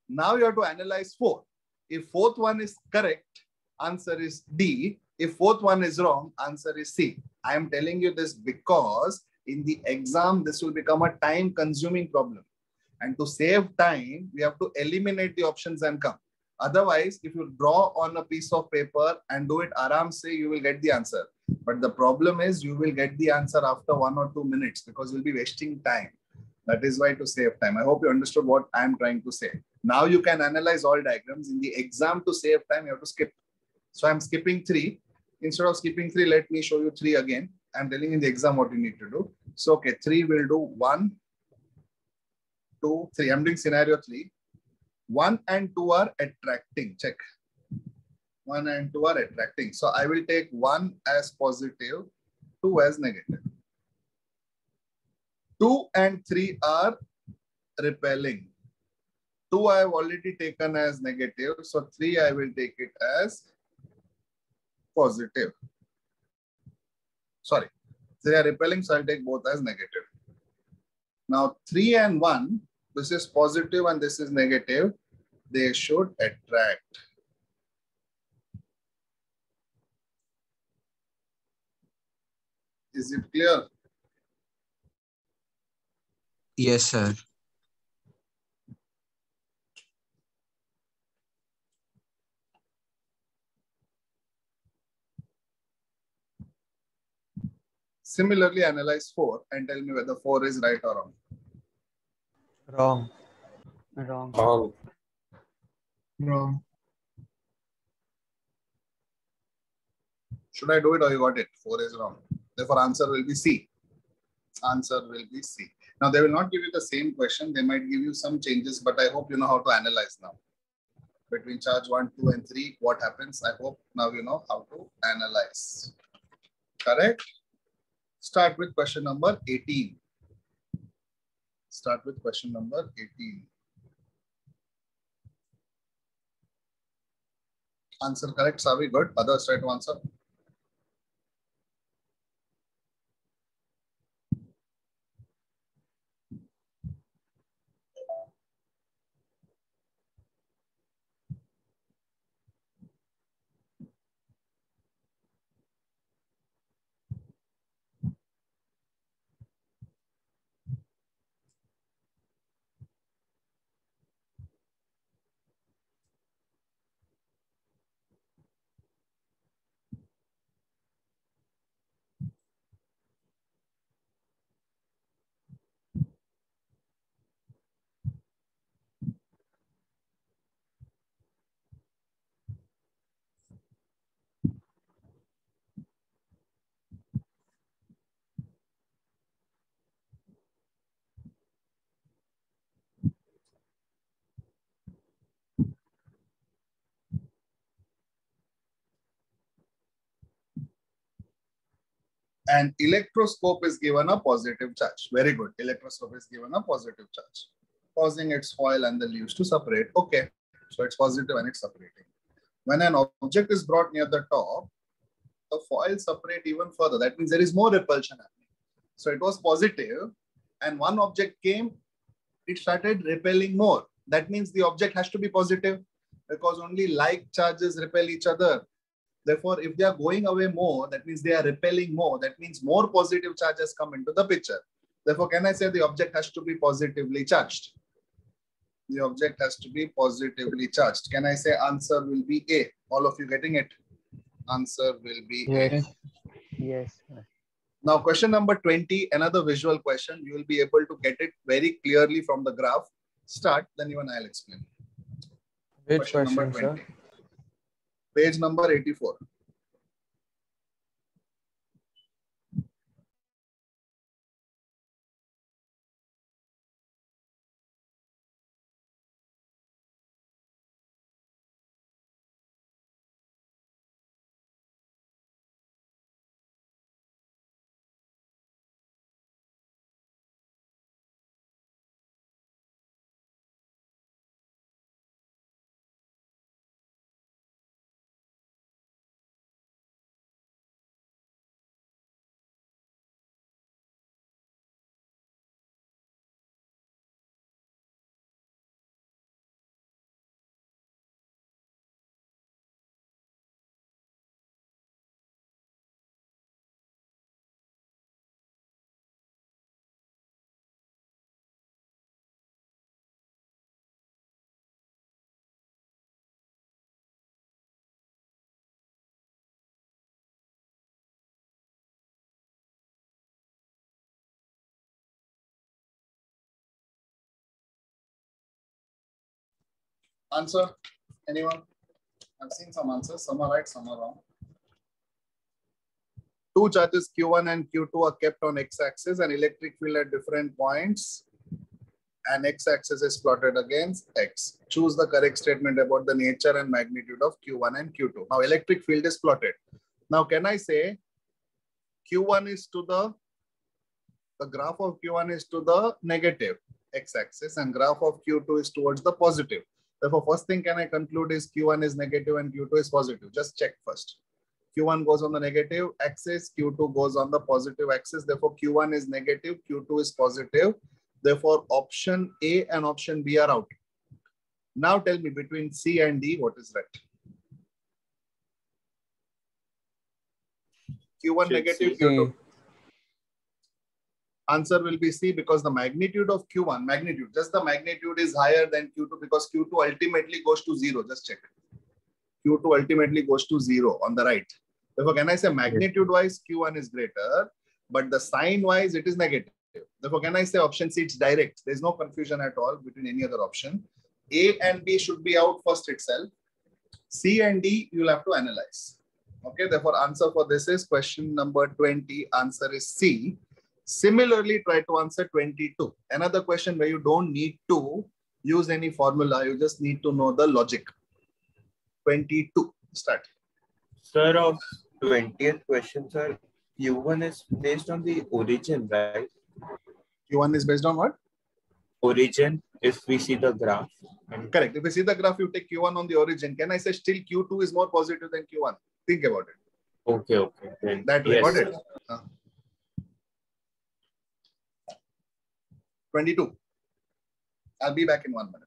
A: Now you have to analyze 4. If fourth one is correct, answer is D. If fourth one is wrong, answer is C. I am telling you this because in the exam, this will become a time-consuming problem. And to save time, we have to eliminate the options and come. Otherwise, if you draw on a piece of paper and do it aram se, you will get the answer. But the problem is you will get the answer after 1 or 2 minutes because you'll be wasting time. That is why to save time. I hope you understood what I'm trying to say. Now you can analyze all diagrams. In the exam, to save time, you have to skip. So I'm skipping 3. Instead of skipping 3, let me show you 3 again. I'm telling you in the exam what you need to do. So, okay, 3 will do 1, 2, 3. I'm doing scenario 3. 1 and 2 are attracting. Check. 1 and 2 are attracting. So I will take 1 as positive, 2 as negative. 2 and 3 are repelling. 2 I have already taken as negative. So 3 I will take it as positive. Sorry. 3 are repelling, so I'll take both as negative. Now 3 and 1, this is positive and this is negative. They should attract. Is it clear?
C: Yes, sir.
A: Similarly, analyze 4 and tell me whether 4 is right or wrong.
D: Wrong.
J: Wrong.
E: Wrong.
H: Wrong.
A: Should I do it or you got it? 4 is wrong. Therefore, answer will be C. Answer will be C. Now, they will not give you the same question. They might give you some changes, but I hope you know how to analyze now. Between charge 1, 2, and 3, what happens? I hope now you know how to analyze. Correct? Start with question number 18. Start with question number 18. Answer correct, Savi. Good. Others try to answer. And electroscope is given a positive charge. Very good. Electroscope is given a positive charge, causing its foil and the leaves to separate. Okay. So it's positive and it's separating. When an object is brought near the top, the foil separate even further. That means there is more repulsion happening. So it was positive, and one object came, it started repelling more. That means the object has to be positive because only like charges repel each other. Therefore, if they are going away more, that means they are repelling more. That means more positive charges come into the picture. Therefore, can I say the object has to be positively charged? The object has to be positively charged. Can I say answer will be A? All of you getting it? Answer will be
D: Yes.
A: A.
J: Yes, sir.
A: Now, question number 20, another visual question. You will be able to get it very clearly from the graph. Start, then even I'll explain.
D: Which question,
A: number
D: sir?
A: 20. Page number 84. Answer? Anyone? I've seen some answers. Some are right, some are wrong. Two charges Q1 and Q2 are kept on x-axis and electric field at different points, and x-axis is plotted against x. Choose the correct statement about the nature and magnitude of Q1 and Q2. Now, electric field is plotted. Now, can I say Q1 is to the graph of Q1 is to the negative x-axis and graph of Q2 is towards the positive. Therefore, first thing can I conclude is Q1 is negative and Q2 is positive. Just check first. Q1 goes on the negative axis, Q2 goes on the positive axis. Therefore, Q1 is negative, Q2 is positive. Therefore, option A and option B are out. Now tell me between C and D, what is right? Q1 negative,
D: C.
A: Q2. Answer will be C because the magnitude of Q1, magnitude, just the magnitude is higher than Q2 because Q2 ultimately goes to 0. Just check it. Q2 ultimately goes to 0 on the right. Therefore, can I say magnitude wise Q1 is greater, but the sign wise it is negative. Therefore, can I say option C, it's direct. There's no confusion at all between any other option. A and B should be out first itself. C and D, you'll have to analyze. Okay, therefore, answer for this is question number 20. Answer is C. Similarly, try to answer 22. Another question where you don't need to use any formula. You just need to know the logic. 22. Start.
E: Sir, of 20th question, sir, Q1 is based on the origin, right?
A: Q1 is based on what?
E: Origin, if we see the graph.
A: Correct. If you see the graph, you take Q1 on the origin. Can I say still Q2 is more positive than Q1? Think about it.
E: Okay, okay. Then,
A: that way,
E: yes,
A: got it? 22. I'll be back in 1 minute.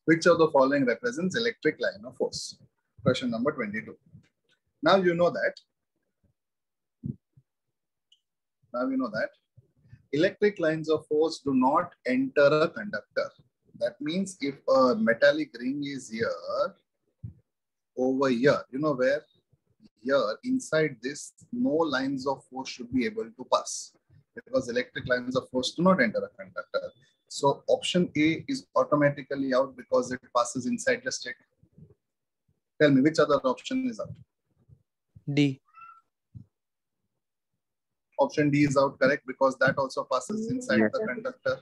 A: Which of the following represents electric line of force? Question number 22. Now you know that. Electric lines of force do not enter a conductor. That means if a metallic ring is here, over here, you know where? Here, inside this, no lines of force should be able to pass because electric lines of force do not enter a conductor. So option A is automatically out because it passes inside the stick. Tell me which other option is out?
B: D.
A: Option D is out, correct, because that also passes inside the conductor.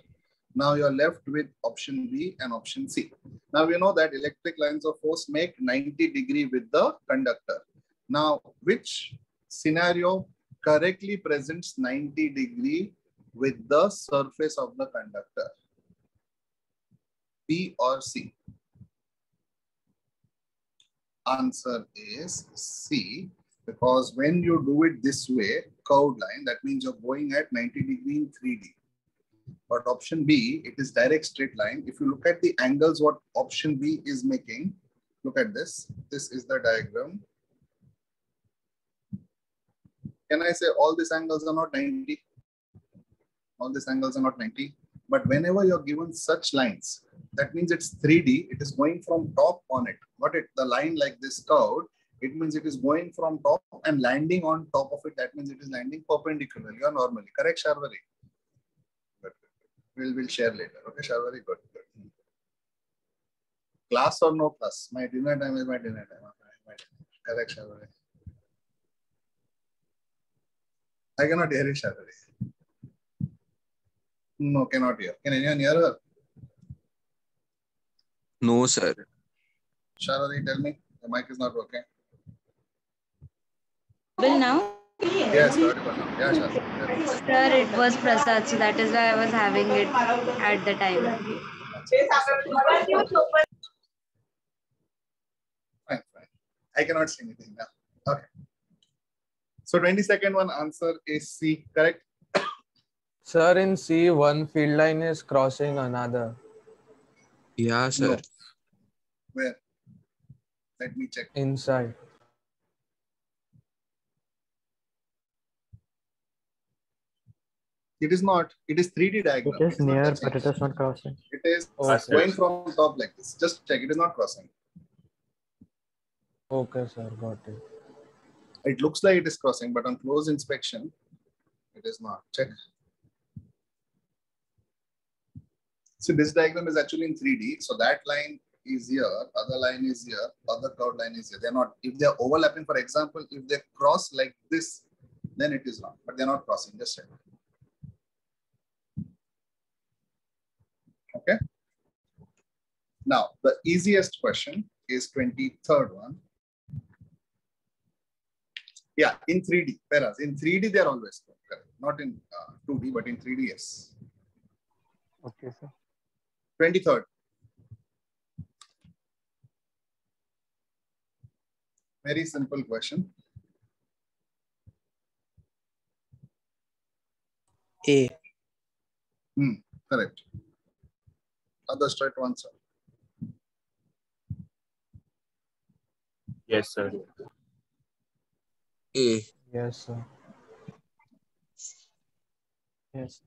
A: Now you're left with option B and option C. Now we know that electric lines of force make 90 degree with the conductor. Now, which scenario correctly presents 90 degree with the surface of the conductor? B or C? Answer is C, because when you do it this way, curved line, that means you're going at 90 degree in 3D. But option B, it is direct straight line. If you look at the angles, what option B is making, look at this. This is the diagram. Can I say all these angles are not 90? All these angles are not 90. But whenever you're given such lines, that means it's 3D. It is going from top on it. Got it? The line like this curved, it means it is going from top and landing on top of it. That means it is landing perpendicularly or normally. Correct, Sharvari? Good. We'll share later. Okay, Sharvari? Good. Class or no class? My dinner time is my dinner time. Correct, Sharvari? I cannot hear you, Sharari. No, cannot hear. Can anyone hear her?
C: No, sir.
A: Sharari, tell me. The mic is not working.
F: Well, now?
A: Yes, audible now. Yeah, Sharari.
F: Sir, it was Prasad, so that is why I was having it at the time.
A: Fine, fine. I cannot say anything now. Okay. So 22nd one answer is C, correct?
D: Sir, in C, one field line is crossing another.
C: Yeah, sir.
A: No. Where? Let me check.
D: Inside.
A: It is not. It is 3D diagram.
D: It is
A: not
D: near,
A: touching.
D: but it is not crossing.
A: It is
D: Okay.
A: going from top like this. Just check. It is not crossing.
D: Okay, sir, got it.
A: It looks like it is crossing, but on close inspection, it is not. Check. So this diagram is actually in 3D. So that line is here, other line is here, other curved line is here. They're not, if they're overlapping, for example, if they cross like this, then it is wrong, but they're not crossing, just check. Okay. Now, the easiest question is 23rd one. Yeah, in 3D, whereas in 3D, they're always correct. Not in 2D, but in 3D, yes.
J: Okay, sir.
A: 23rd. Very simple question.
B: A.
A: Correct. Others try to answer.
E: Yes, sir.
C: A.
D: Yes, sir. Yes.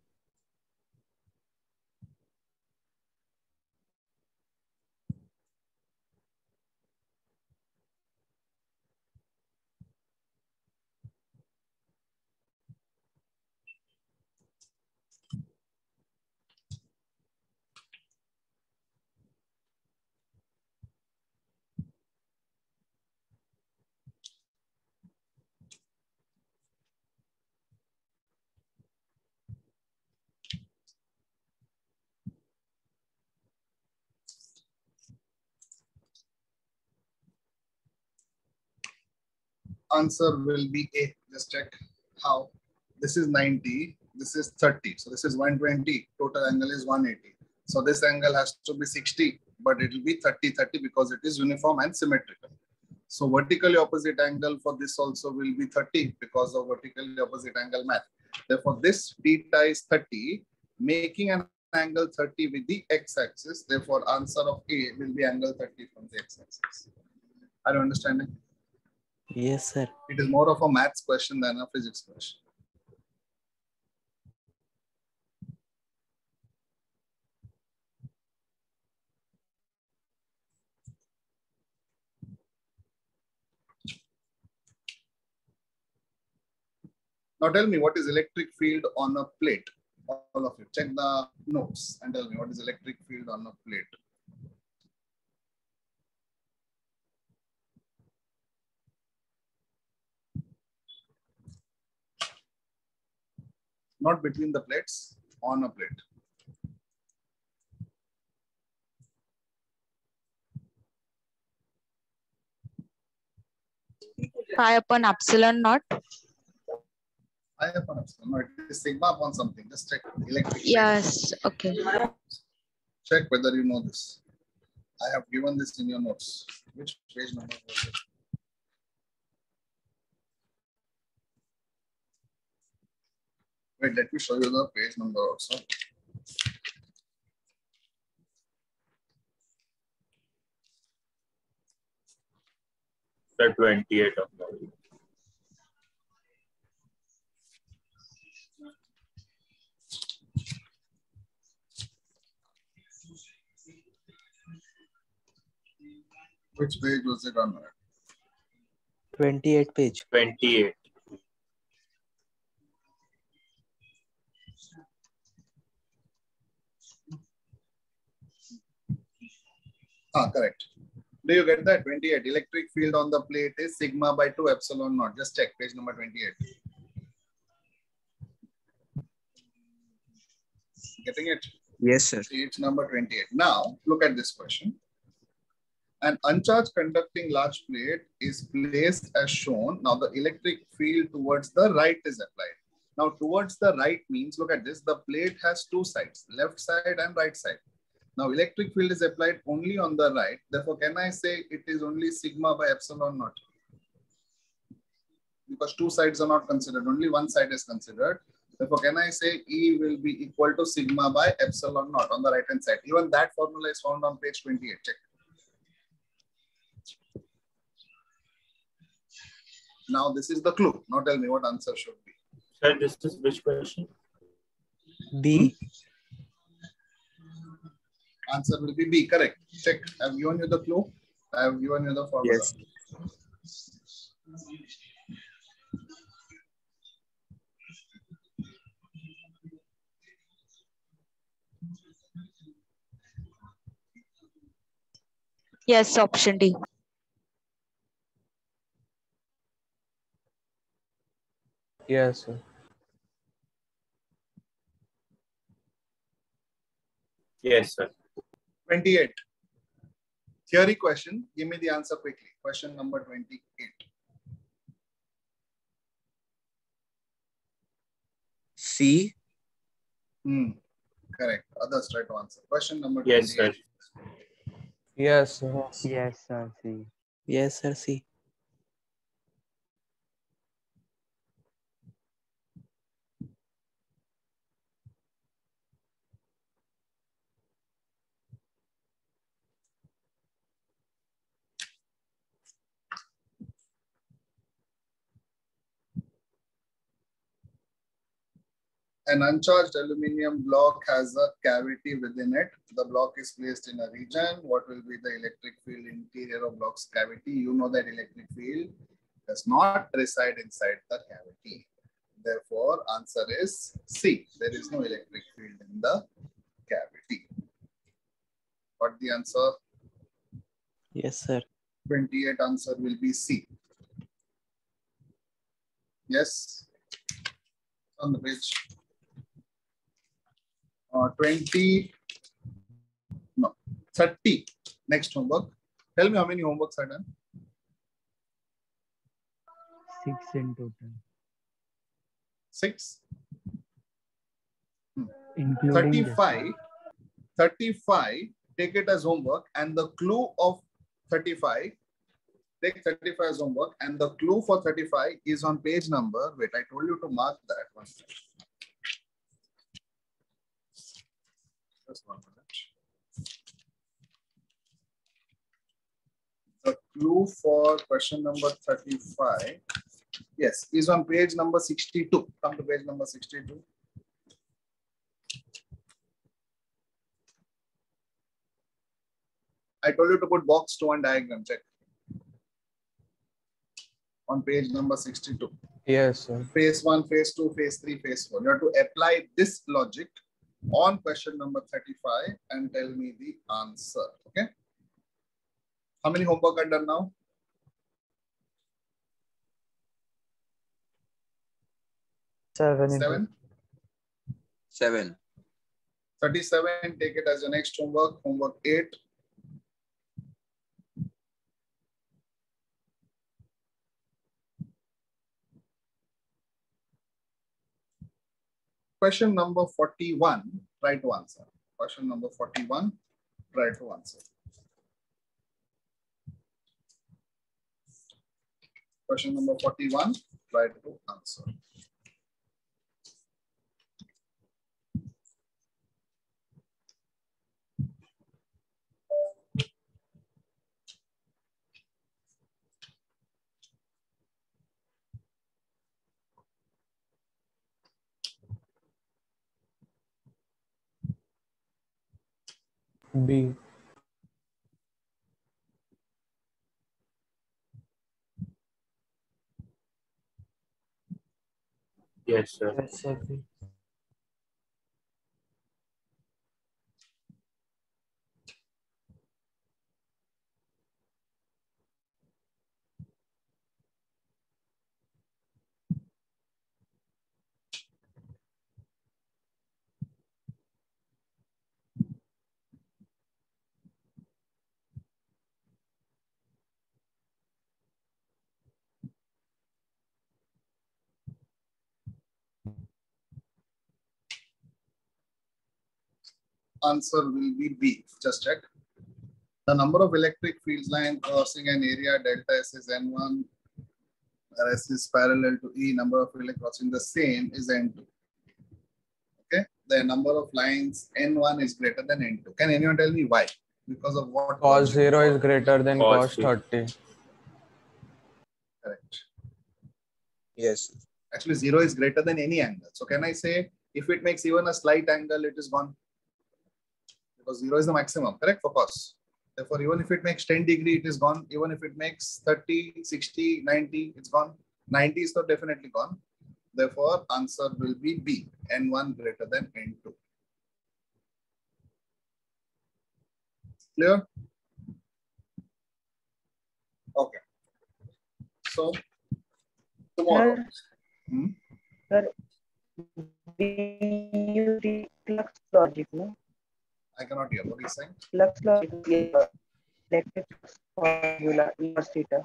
A: Answer will be A. Just check how. This is 90. This is 30. So this is 120. Total angle is 180. So this angle has to be 60, but it will be 30-30 because it is uniform and symmetrical. So vertically opposite angle for this also will be 30 because of vertically opposite angle math. Therefore, this theta is 30, making an angle 30 with the x-axis. Therefore, answer of A will be angle 30 from the x-axis. Are you understanding?
B: Yes, sir.
A: It is more of a maths question than a physics question. Now tell me, what is electric field on a plate? All of you, check the notes and tell me what is electric field on a plate. Not between the plates, on a plate.
F: Pi upon epsilon naught.
A: I upon epsilon. No, it is sigma upon something. Just check electric field.
F: Yes, okay.
A: Check whether you know this. I have given this in your notes. Which page number was it? Wait, let me show you the page number also.
E: The 28 of November.
A: Which page was it on?
B: 28 page.
E: 28.
A: Correct. Do you get that? 28. Electric field on the plate is sigma by 2 epsilon naught. Just check page number 28. Getting it?
C: Yes, sir.
A: Page number 28. Now, look at this question. An uncharged conducting large plate is placed as shown. Now, the electric field towards the right is applied. Now, towards the right means, look at this. The plate has two sides, left side and right side. Now, electric field is applied only on the right. Therefore, can I say it is only sigma by epsilon naught? Because two sides are not considered, only one side is considered. Therefore, can I say E will be equal to sigma by epsilon naught on the right hand side? Even that formula is found on page 28. Check. Now, this is the clue. Now, tell me what answer should be.
E: Sir, this is which question?
B: B.
A: Answer will be B. Correct. Check. I have given you the clue. I have given you the formula.
C: Yes.
F: Yes, option D.
D: Yes, sir.
E: Yes, sir.
A: 28. Theory question. Give me the answer quickly. Question number 28.
C: C.
A: Correct. Others try to answer. Question number 28.
E: Yes, sir.
D: Yes, sir.
J: Yes, sir. C.
B: Yes, sir. C.
A: An uncharged aluminium block has a cavity within it. The block is placed in a region. What will be the electric field interior of block's cavity? You know that electric field does not reside inside the cavity. Therefore, answer is C. There is no electric field in the cavity. What the answer?
B: Yes, sir.
A: 28 answer will be C. Yes. On the page. 20. No. 30. Next homework. Tell me how many homeworks are done.
J: 6 in total.
A: 6.
J: Including
A: 35. 35. Take it as homework. And the clue of 35. Take 35 as homework. And the clue for 35 is on page number. Wait, I told you to mark that one. Just 1 minute. The clue for question number 35, yes, is on page number 62. Come to page number 62. I told you to put box 2 and diagram. Check. On page number 62.
D: Yes, sir.
A: Phase 1, phase 2, phase 3, phase 4. You have to apply this logic on question number 35 and tell me the answer. Okay. How many homework are done now?
D: 7.
A: 7.
C: 7.
A: 37. Take it as your next homework. Homework 8. Question number 41, try to answer. Question number 41, try to answer. Question number 41, try to answer.
D: B.
E: Yes, sir.
D: Yes, sir. B.
A: answer will be B. Just check. The number of electric field lines crossing an area delta S is N1, S is parallel to E. Number of electrons crossing the same is N2. Okay. The number of lines N1 is greater than N2. Can anyone tell me why? Because of what?
D: Cos
A: logic?
D: 0 is greater than
E: Cos
D: cos 30.
A: Correct.
C: Yes.
A: Actually, 0 is greater than any angle. So can I say if it makes even a slight angle, it is gone? Because 0 is the maximum, correct, for cos. Therefore, even if it makes 10 degree, it is gone. Even if it makes 30, 60, 90, it's gone. 90 is not definitely gone. Therefore, answer will be B, N1 greater than N2. Clear? Okay. So, tomorrow.
K: Sir, we use the flux logic, no?
A: I cannot hear. What are you saying?
K: Flux logic, electric formula, cos theta.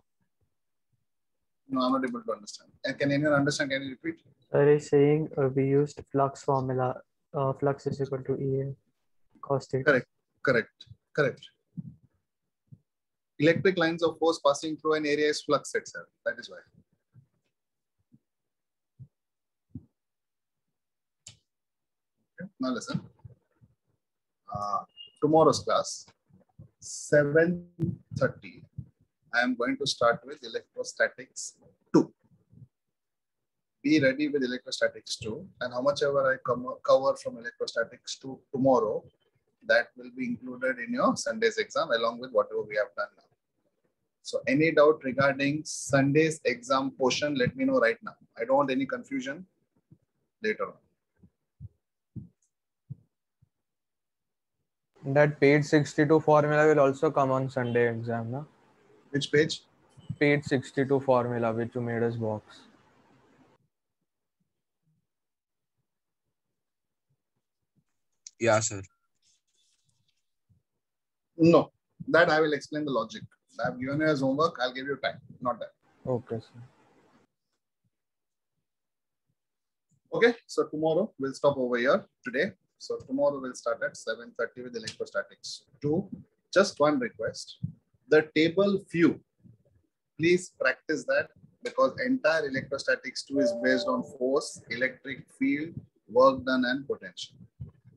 A: No, I'm not able to understand. And can anyone understand? Can you repeat?
D: Sir is saying we used flux formula. Flux is equal to EA cos theta.
A: Correct. Correct. Correct. Electric lines of force passing through an area is flux itself. That is why. Okay. Now listen. Tomorrow's class, 7:30. I am going to start with electrostatics 2. Be ready with electrostatics 2, and how much ever I cover from electrostatics 2 tomorrow, that will be included in your Sunday's exam along with whatever we have done now. So any doubt regarding Sunday's exam portion, let me know right now. I don't want any confusion later on.
D: That page 62 formula will also come on Sunday exam, no?
A: Which page?
D: Page 62 formula, which you made us box.
C: Yeah, sir.
A: No, that I will explain the logic. I have given you as homework. I'll give you time, not that.
D: Okay, sir.
A: Okay, so tomorrow we'll stop over here today. So tomorrow we'll start at 7:30 with electrostatics 2. Just one request. The table view, please practice that because entire electrostatics 2 is based on force, electric field, work done and potential.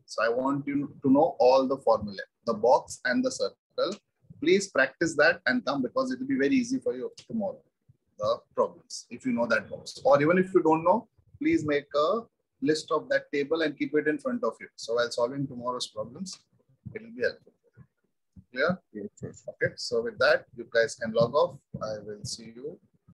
A: So I want you to know all the formula, the box and the circle. Please practice that and come because it will be very easy for you tomorrow, the problems, if you know that box. Or even if you don't know, please make a list of that table and keep it in front of you. So while solving tomorrow's problems, it will be helpful. Clear?
C: Yes, sir.
A: Okay, so with that, you guys can log off. I will see you